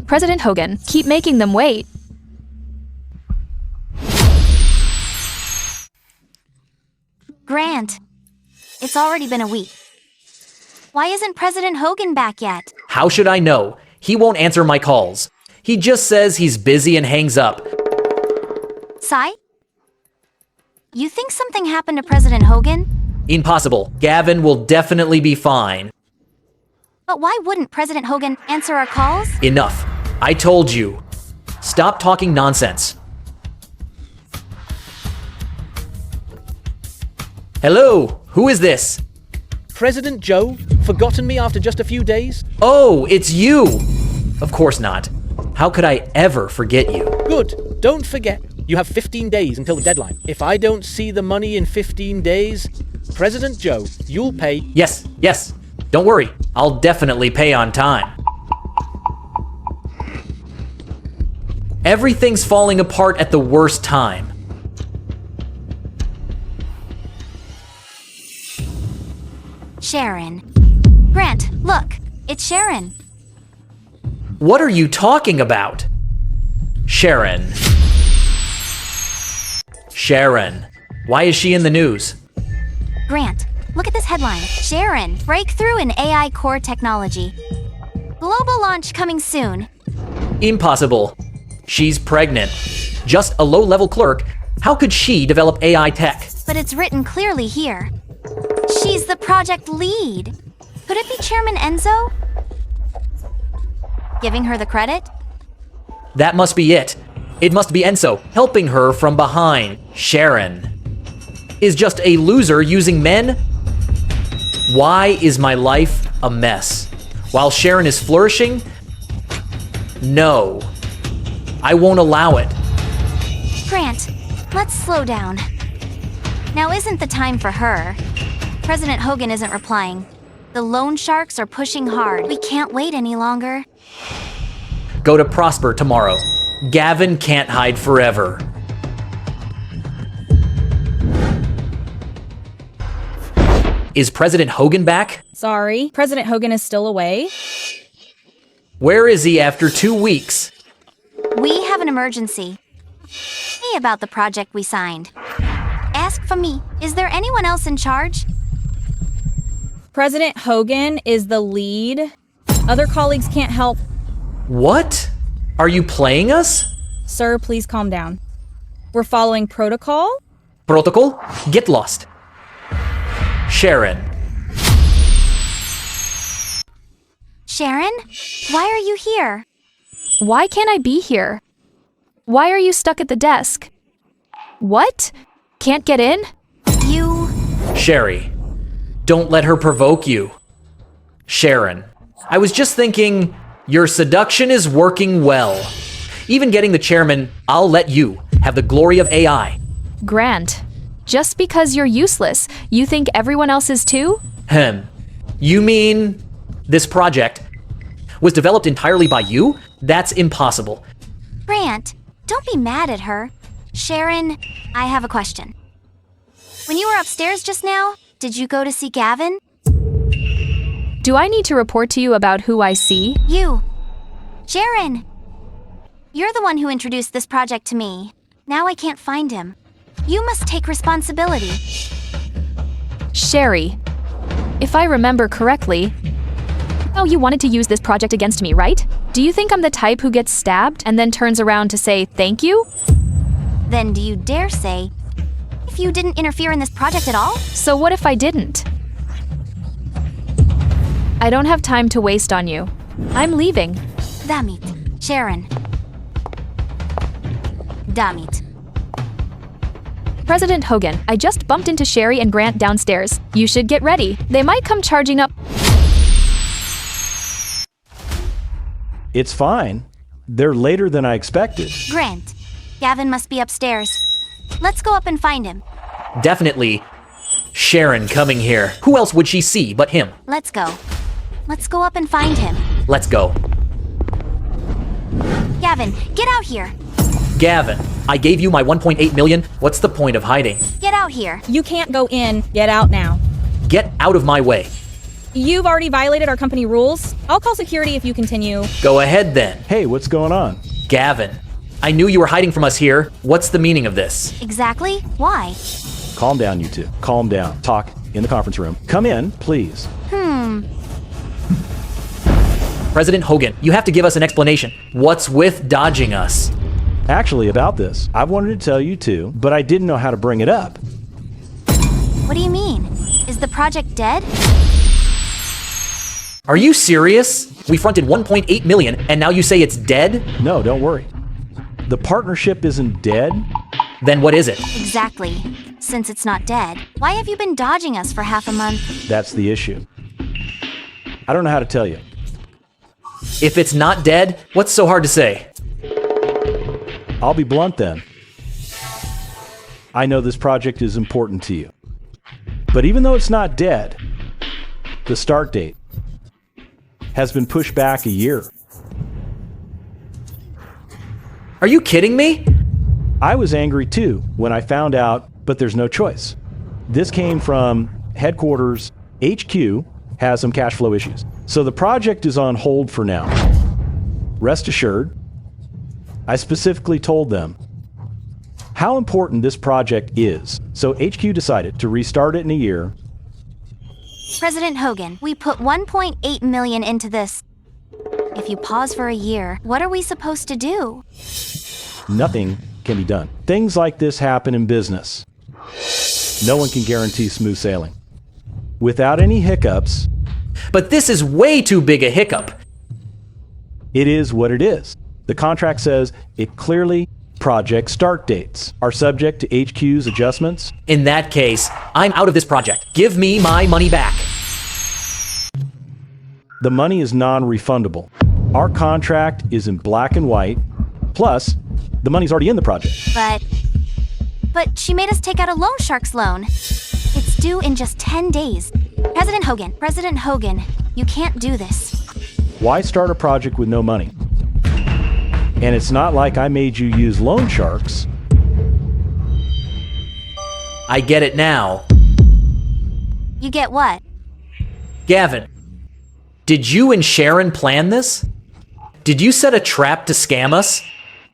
S1: President Hogan, keep making them wait.
S3: Grant, it's already been a week. Why isn't President Hogan back yet?
S6: How should I know? He won't answer my calls. He just says he's busy and hangs up.
S3: Sai? You think something happened to President Hogan?
S6: Impossible. Gavin will definitely be fine.
S3: But why wouldn't President Hogan answer our calls?
S6: Enough. I told you. Stop talking nonsense. Hello, who is this?
S2: President Joe? Forgotten me after just a few days?
S6: Oh, it's you! Of course not. How could I ever forget you?
S2: Good. Don't forget. You have 15 days until the deadline. If I don't see the money in 15 days, President Joe, you'll pay.
S6: Yes. Don't worry. I'll definitely pay on time. Everything's falling apart at the worst time.
S3: Sharon. Grant, look. It's Sharon.
S6: What are you talking about? Sharon. Why is she in the news?
S3: Grant, look at this headline. Sharon, breakthrough in AI core technology. Global launch coming soon.
S6: Impossible. She's pregnant. Just a low-level clerk. How could she develop AI tech?
S3: But it's written clearly here. She's the project lead. Could it be Chairman Enzo? Giving her the credit?
S6: That must be it. It must be Enzo, helping her from behind. Sharon is just a loser using men? Why is my life a mess? While Sharon is flourishing? No. I won't allow it.
S3: Grant, let's slow down. Now isn't the time for her. President Hogan isn't replying. The loan sharks are pushing hard. We can't wait any longer.
S6: Go to Prosper tomorrow. Gavin can't hide forever. Is President Hogan back?
S4: Sorry, President Hogan is still away.
S6: Where is he after 2 weeks?
S3: We have an emergency. Hey, about the project we signed. Ask for me. Is there anyone else in charge?
S4: President Hogan is the lead. Other colleagues can't help.
S6: What? Are you playing us?
S4: Sir, please calm down. We're following protocol.
S6: Protocol? Get lost. Sharon.
S3: Sharon? Why are you here?
S1: Why can't I be here? Why are you stuck at the desk? What? Can't get in?
S3: You...
S6: Sherry. Don't let her provoke you. Sharon. I was just thinking, your seduction is working well. Even getting the chairman, I'll let you have the glory of AI.
S1: Grant, just because you're useless, you think everyone else is too?
S6: You mean this project was developed entirely by you? That's impossible.
S3: Grant, don't be mad at her. Sharon, I have a question. When you were upstairs just now, did you go to see Gavin?
S1: Do I need to report to you about who I see?
S3: You. Sharon. You're the one who introduced this project to me. Now I can't find him. You must take responsibility.
S1: Sherry, if I remember correctly, you wanted to use this project against me, right? Do you think I'm the type who gets stabbed and then turns around to say thank you?
S3: Then do you dare say, if you didn't interfere in this project at all?
S1: So what if I didn't? I don't have time to waste on you. I'm leaving.
S3: Damit. Sharon. Damit.
S1: President Hogan, I just bumped into Sherry and Grant downstairs. You should get ready. They might come charging up.
S8: It's fine. They're later than I expected.
S3: Grant. Gavin must be upstairs. Let's go up and find him.
S6: Definitely Sharon coming here. Who else would she see but him?
S3: Let's go. Let's go up and find him.
S6: Let's go.
S3: Gavin, get out here.
S6: Gavin, I gave you my 1.8 million. What's the point of hiding?
S3: Get out here.
S4: You can't go in. Get out now.
S6: Get out of my way.
S4: You've already violated our company rules. I'll call security if you continue.
S6: Go ahead then.
S8: Hey, what's going on?
S6: Gavin, I knew you were hiding from us here. What's the meaning of this?
S3: Exactly? Why?
S8: Calm down, you two. Calm down. Talk in the conference room. Come in, please.
S6: President Hogan, you have to give us an explanation. What's with dodging us?
S8: Actually, about this, I've wanted to tell you too, but I didn't know how to bring it up.
S3: What do you mean? Is the project dead?
S6: Are you serious? We fronted 1.8 million and now you say it's dead?
S8: No, don't worry. The partnership isn't dead.
S6: Then what is it?
S3: Exactly. Since it's not dead, why have you been dodging us for half a month?
S8: That's the issue. I don't know how to tell you.
S6: If it's not dead, what's so hard to say?
S8: I'll be blunt then. I know this project is important to you. But even though it's not dead, the start date has been pushed back a year.
S6: Are you kidding me?
S8: I was angry too when I found out, but there's no choice. This came from headquarters. HQ has some cash flow issues. So the project is on hold for now. Rest assured, I specifically told them how important this project is. So HQ decided to restart it in a year.
S3: President Hogan, we put 1.8 million into this. If you pause for a year, what are we supposed to do?
S8: Nothing can be done. Things like this happen in business. No one can guarantee smooth sailing. Without any hiccups,
S6: But this is way too big a hiccup.
S8: it is what it is. The contract says it clearly project start dates are subject to HQ's adjustments.
S6: In that case, I'm out of this project. Give me my money back.
S8: The money is non-refundable. Our contract is in black and white. Plus, the money's already in the project.
S3: But she made us take out a loan shark's loan. It's due in just 10 days. President Hogan, you can't do this.
S8: Why start a project with no money? And it's not like I made you use loan sharks.
S6: I get it now.
S3: You get what?
S6: Gavin, did you and Sharon plan this? Did you set a trap to scam us?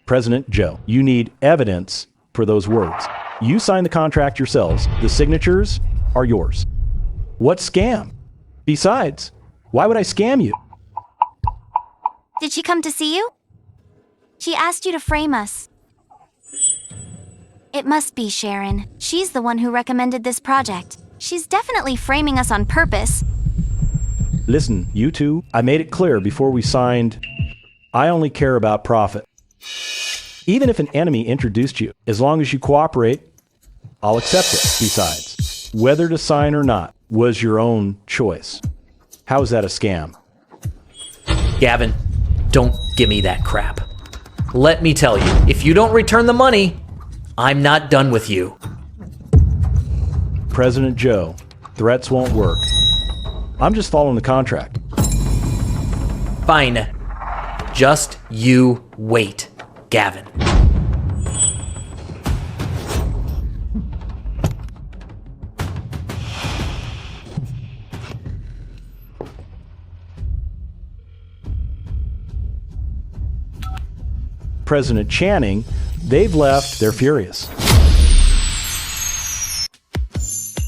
S8: President Joe, you need evidence for those words. You signed the contract yourselves. The signatures are yours. What scam? Besides, why would I scam you?
S3: Did she come to see you? She asked you to frame us. It must be Sharon. She's the one who recommended this project. She's definitely framing us on purpose.
S8: Listen, you two, I made it clear before we signed, I only care about profit. Even if an enemy introduced you, as long as you cooperate, I'll accept it. Besides, whether to sign or not was your own choice. How is that a scam?
S6: Gavin, don't give me that crap. Let me tell you, if you don't return the money, I'm not done with you.
S8: President Joe, threats won't work. I'm just following the contract.
S6: Fine. Just you wait, Gavin.
S8: President Channing, they've left, they're furious.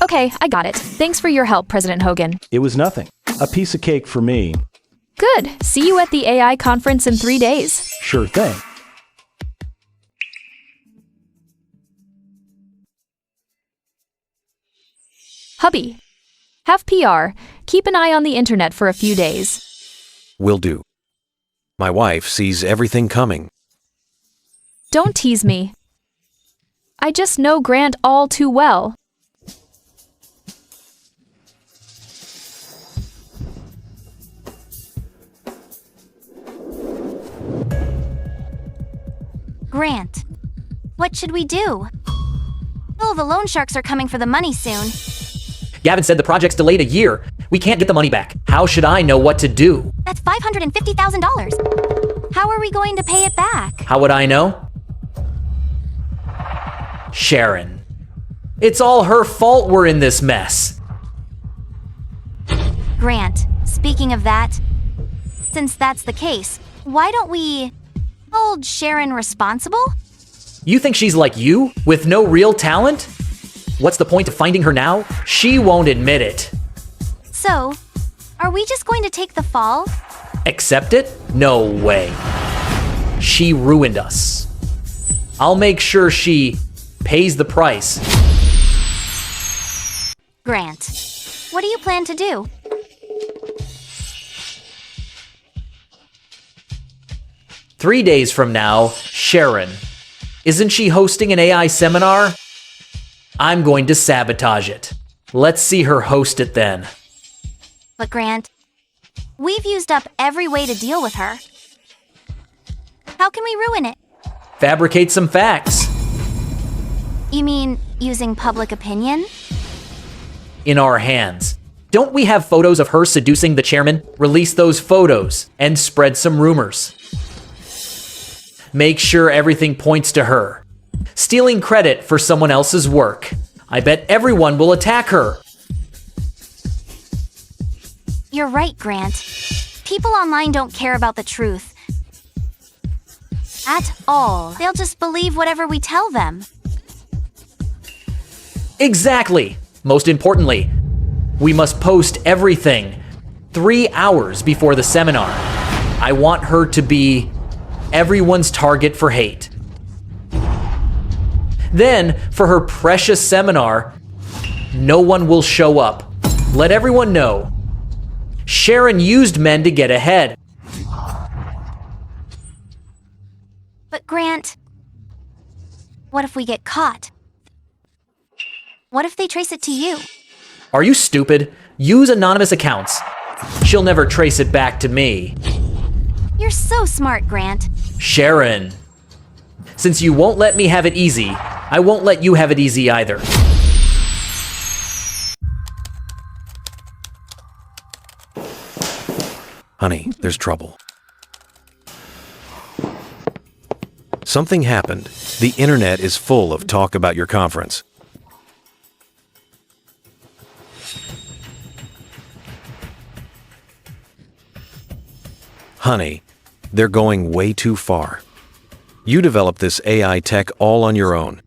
S1: Okay, I got it. Thanks for your help, President Hogan.
S8: It was nothing. A piece of cake for me.
S1: Good. See you at the AI conference in 3 days.
S8: Sure thing.
S1: Hubby, have PR. Keep an eye on the internet for a few days.
S5: Will do. My wife sees everything coming.
S1: Don't tease me. I just know Grant all too well.
S3: Grant, what should we do? Oh, the loan sharks are coming for the money soon.
S6: Gavin said the project's delayed a year. We can't get the money back. How should I know what to do?
S3: That's $550,000. How are we going to pay it back?
S6: How would I know? Sharon. It's all her fault we're in this mess.
S3: Grant, speaking of that, since that's the case, why don't we hold Sharon responsible?
S6: You think she's like you, with no real talent? What's the point of finding her now? She won't admit it.
S3: So, are we just going to take the fall?
S6: Accept it? No way. She ruined us. I'll make sure she pays the price.
S3: Grant, what do you plan to do?
S6: Three days from now, Sharon. Isn't she hosting an AI seminar? I'm going to sabotage it. Let's see her host it then.
S3: But Grant, we've used up every way to deal with her. How can we ruin it?
S6: Fabricate some facts.
S3: You mean using public opinion?
S6: In our hands. Don't we have photos of her seducing the chairman? Release those photos and spread some rumors. Make sure everything points to her. Stealing credit for someone else's work. I bet everyone will attack her.
S3: You're right, Grant. People online don't care about the truth at all. They'll just believe whatever we tell them.
S6: Exactly. Most importantly, we must post everything 3 hours before the seminar. I want her to be everyone's target for hate. Then, for her precious seminar, no one will show up. Let everyone know. Sharon used men to get ahead.
S3: But Grant, what if we get caught? What if they trace it to you?
S6: Are you stupid? Use anonymous accounts. She'll never trace it back to me.
S3: You're so smart, Grant.
S6: Sharon. Since you won't let me have it easy, I won't let you have it easy either.
S5: Honey, there's trouble. Something happened. The internet is full of talk about your conference. Honey, they're going way too far. You developed this AI tech all on your own.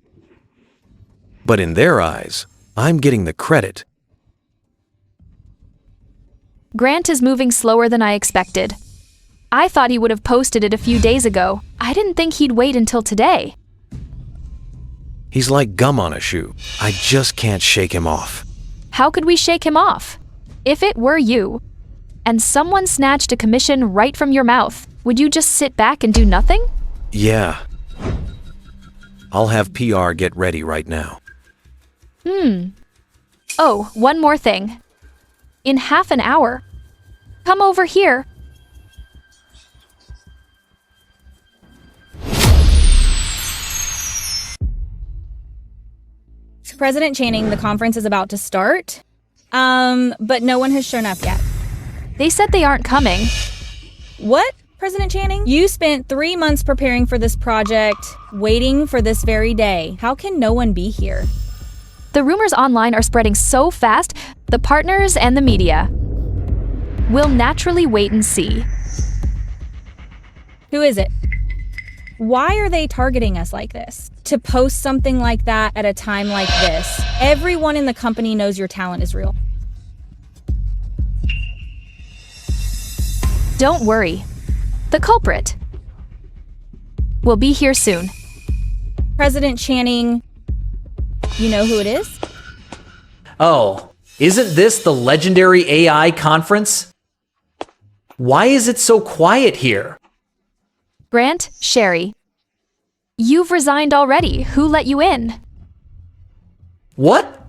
S5: But in their eyes, I'm getting the credit.
S1: Grant is moving slower than I expected. I thought he would have posted it a few days ago. I didn't think he'd wait until today.
S5: He's like gum on a shoe. I just can't shake him off.
S1: How could we shake him off? If it were you, and someone snatched a commission right from your mouth, would you just sit back and do nothing?
S5: Yeah. I'll have PR get ready right now.
S1: Oh, one more thing. In half an hour. Come over here.
S4: President Channing, the conference is about to start, but no one has shown up yet.
S1: They said they aren't coming.
S4: What, President Channing? You spent 3 months preparing for this project, waiting for this very day. How can no one be here?
S1: The rumors online are spreading so fast, the partners and the media. We'll naturally wait and see.
S4: Who is it? Why are they targeting us like this? To post something like that at a time like this? Everyone in the company knows your talent is real.
S1: Don't worry. The culprit will be here soon.
S4: President Channing, you know who it is?
S6: Oh, isn't this the legendary AI conference? Why is it so quiet here?
S1: Grant, Sherry. You've resigned already. Who let you in?
S6: What?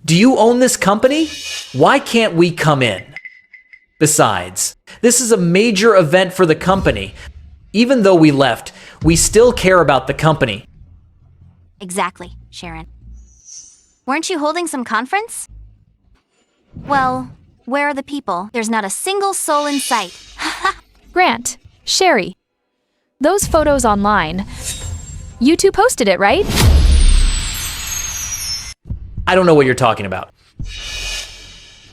S6: Do you own this company? Why can't we come in? Besides, this is a major event for the company. Even though we left, we still care about the company.
S3: Exactly, Sharon. Weren't you holding some conference? Well, where are the people? There's not a single soul in sight.
S1: Grant, Sherry. Those photos online. You two posted it, right?
S6: I don't know what you're talking about.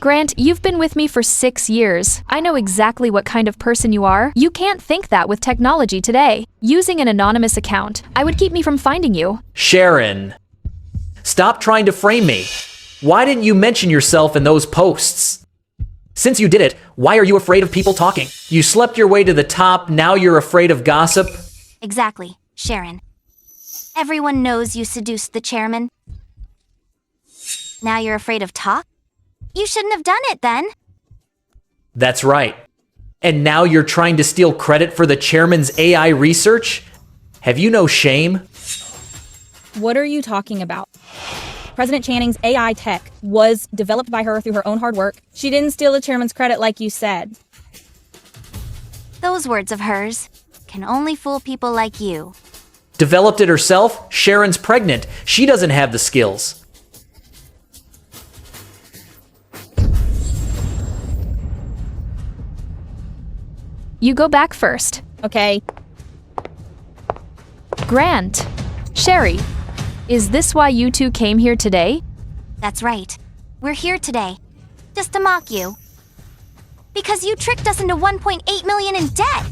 S1: Grant, you've been with me for 6 years. I know exactly what kind of person you are. You can't think that with technology today. Using an anonymous account, I would keep me from finding you.
S6: Sharon, stop trying to frame me. Why didn't you mention yourself in those posts? Since you did it, why are you afraid of people talking? You slept your way to the top, now you're afraid of gossip?
S3: Exactly, Sharon. Everyone knows you seduced the chairman. Now you're afraid of talk? You shouldn't have done it then.
S6: That's right. And now you're trying to steal credit for the chairman's AI research? Have you no shame?
S4: What are you talking about? President Channing's AI tech was developed by her through her own hard work. She didn't steal the chairman's credit like you said.
S3: Those words of hers can only fool people like you.
S6: Developed it herself? Sharon's pregnant. She doesn't have the skills.
S1: You go back first.
S4: Okay.
S1: Grant, Sherry, is this why you two came here today?
S3: That's right. We're here today. Just to mock you. Because you tricked us into 1.8 million in debt.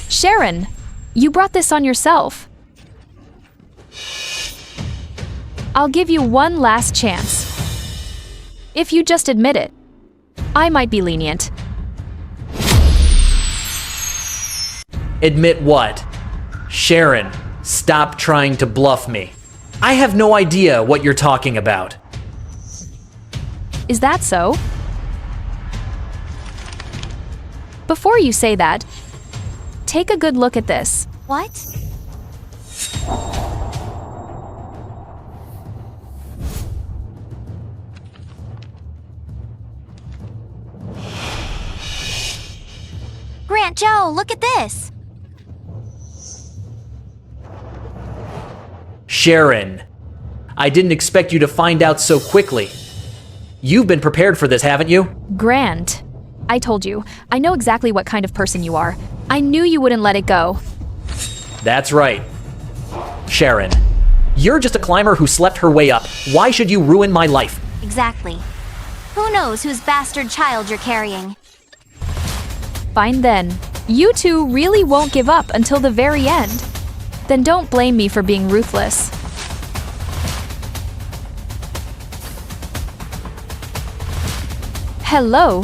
S1: Sharon, you brought this on yourself. I'll give you one last chance. If you just admit it, I might be lenient.
S6: Admit what? Sharon, stop trying to bluff me. I have no idea what you're talking about.
S1: Is that so? Before you say that, take a good look at this.
S3: What? Grant, Joe, look at this.
S6: Sharon, I didn't expect you to find out so quickly. You've been prepared for this, haven't you?
S1: Grant, I told you, I know exactly what kind of person you are. I knew you wouldn't let it go.
S6: That's right. Sharon, you're just a climber who slept her way up. Why should you ruin my life?
S3: Exactly. Who knows whose bastard child you're carrying?
S1: Fine then. You two really won't give up until the very end. Then don't blame me for being ruthless. Hello.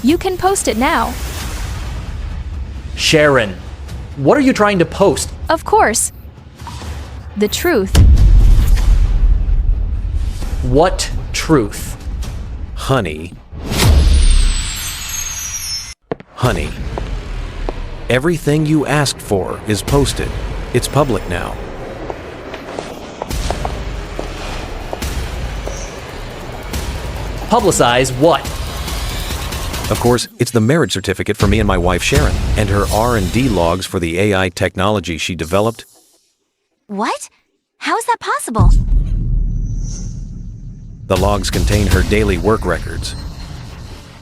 S1: You can post it now.
S6: Sharon, what are you trying to post?
S1: Of course. The truth.
S6: What truth?
S5: Honey. Honey. Everything you asked for is posted. It's public now.
S6: Publicize what?
S5: Of course, it's the marriage certificate for me and my wife Sharon, and her R&D logs for the AI technology she developed.
S3: What? How is that possible?
S5: The logs contain her daily work records.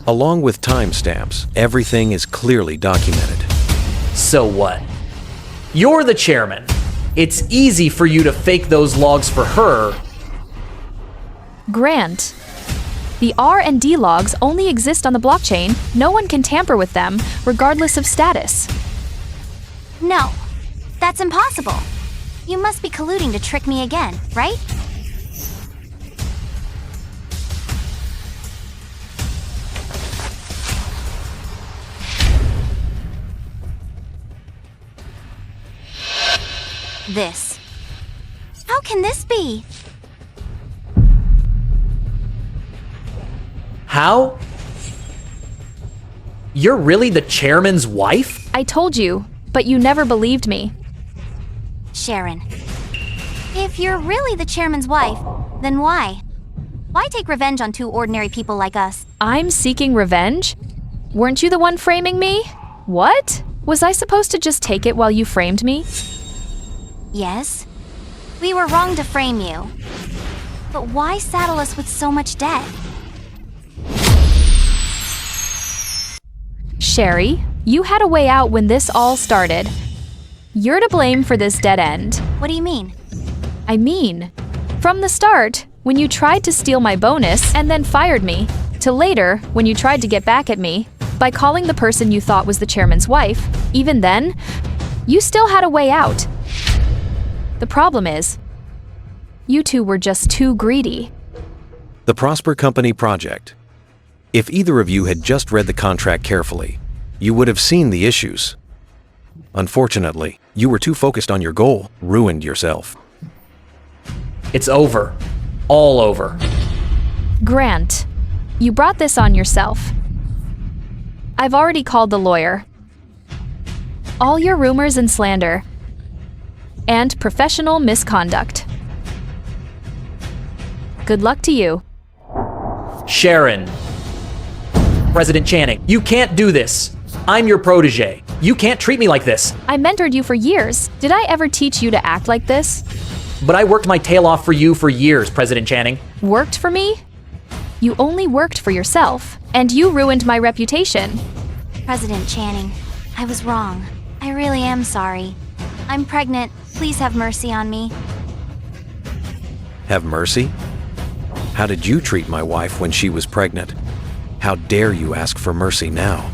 S5: Along with timestamps, everything is clearly documented.
S6: So what? You're the chairman. It's easy for you to fake those logs for her.
S1: Grant. The R&D logs only exist on the blockchain. No one can tamper with them, regardless of status.
S3: No, that's impossible. You must be colluding to trick me again, right? This. How can this be?
S6: How? You're really the chairman's wife?
S1: I told you, but you never believed me.
S3: Sharon, if you're really the chairman's wife, then why? Why take revenge on two ordinary people like us?
S1: I'm seeking revenge? Weren't you the one framing me? What? Was I supposed to just take it while you framed me?
S3: Yes. We were wrong to frame you. But why saddle us with so much debt?
S1: Sherry, you had a way out when this all started. You're to blame for this dead end.
S3: What do you mean?
S1: I mean, from the start, when you tried to steal my bonus and then fired me, to later, when you tried to get back at me by calling the person you thought was the chairman's wife, even then, you still had a way out. The problem is, you two were just too greedy.
S5: The Prosper Company project. If either of you had just read the contract carefully, you would have seen the issues. Unfortunately, you were too focused on your goal, ruined yourself.
S6: It's over. All over.
S1: Grant, you brought this on yourself. I've already called the lawyer. All your rumors and slander. And professional misconduct. Good luck to you.
S6: Sharon. President Channing, you can't do this. I'm your protege. You can't treat me like this.
S1: I mentored you for years. Did I ever teach you to act like this?
S6: But I worked my tail off for you for years, President Channing.
S1: Worked for me? You only worked for yourself, and you ruined my reputation.
S3: President Channing, I was wrong. I really am sorry. I'm pregnant. Please have mercy on me.
S5: Have mercy? How did you treat my wife when she was pregnant? How dare you ask for mercy now?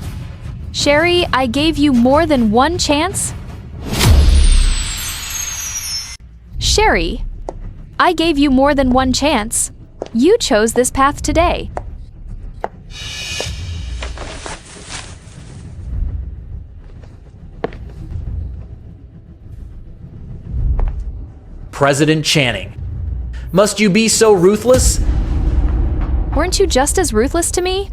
S1: Sherry, I gave you more than one chance. Sherry, I gave you more than one chance. You chose this path today.
S6: President Channing, must you be so ruthless?
S1: Weren't you just as ruthless to me?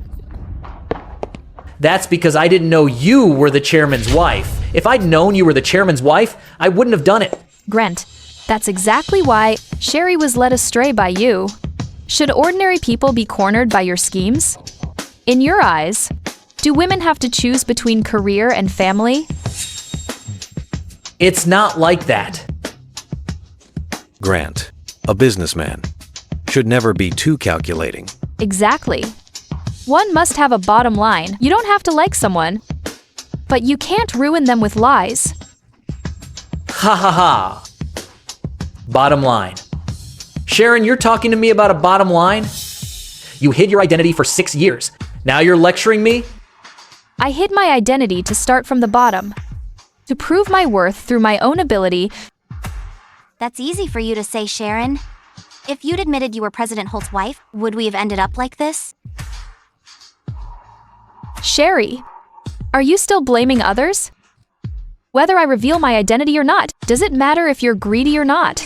S6: That's because I didn't know you were the chairman's wife. If I'd known you were the chairman's wife, I wouldn't have done it.
S1: Grant, that's exactly why Sherry was led astray by you. Should ordinary people be cornered by your schemes? In your eyes, do women have to choose between career and family?
S6: It's not like that.
S5: Grant, a businessman, should never be too calculating.
S1: Exactly. One must have a bottom line. You don't have to like someone, but you can't ruin them with lies.
S6: Ha ha ha. Bottom line. Sharon, you're talking to me about a bottom line? You hid your identity for 6 years. Now you're lecturing me?
S1: I hid my identity to start from the bottom, to prove my worth through my own ability.
S3: That's easy for you to say, Sharon. If you'd admitted you were President Holt's wife, would we have ended up like this?
S1: Sherry, are you still blaming others? Whether I reveal my identity or not, does it matter if you're greedy or not?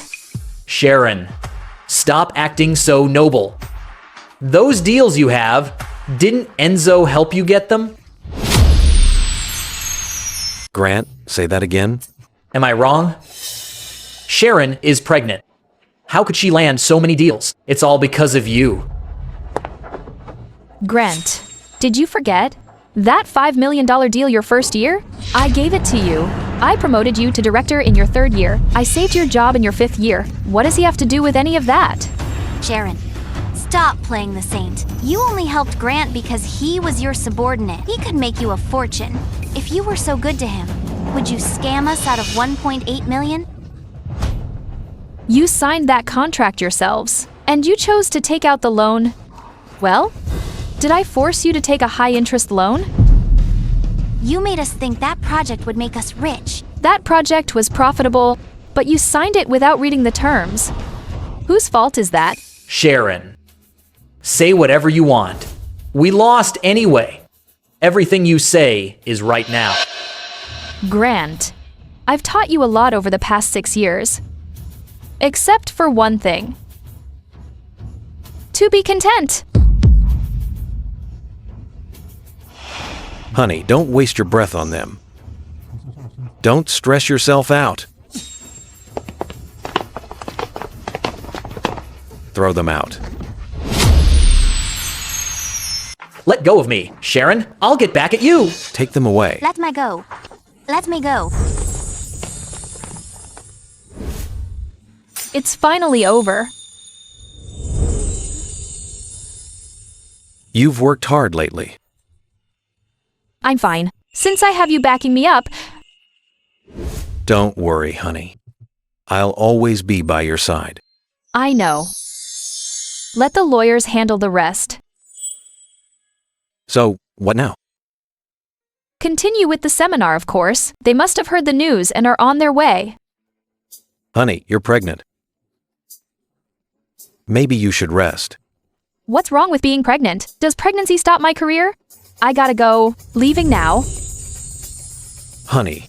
S6: Sharon, stop acting so noble. Those deals you have, didn't Enzo help you get them?
S5: Grant, say that again.
S6: Am I wrong? Sharon is pregnant. How could she land so many deals? It's all because of you.
S1: Grant, did you forget? That $5 million deal your first year? I gave it to you. I promoted you to director in your 3rd year. I saved your job in your 5th year. What does he have to do with any of that?
S3: Sharon, stop playing the saint. You only helped Grant because he was your subordinate. He could make you a fortune. If you were so good to him, would you scam us out of $1.8 million?
S1: You signed that contract yourselves, and you chose to take out the loan. Well, did I force you to take a high-interest loan?
S3: You made us think that project would make us rich.
S1: That project was profitable, but you signed it without reading the terms. Whose fault is that?
S6: Sharon, say whatever you want. We lost anyway. Everything you say is right now.
S1: Grant, I've taught you a lot over the past 6 years. Except for one thing. To be content.
S5: Honey, don't waste your breath on them. Don't stress yourself out. Throw them out.
S6: Let go of me, Sharon. I'll get back at you.
S5: Take them away.
S3: Let me go. Let me go.
S1: It's finally over.
S5: You've worked hard lately.
S1: I'm fine. Since I have you backing me up,
S5: Don't worry, honey. I'll always be by your side.
S1: I know. Let the lawyers handle the rest.
S5: So, what now?
S1: Continue with the seminar, of course. They must have heard the news and are on their way.
S5: Honey, you're pregnant. Maybe you should rest.
S1: What's wrong with being pregnant? Does pregnancy stop my career? I gotta go. Leaving now.
S5: Honey,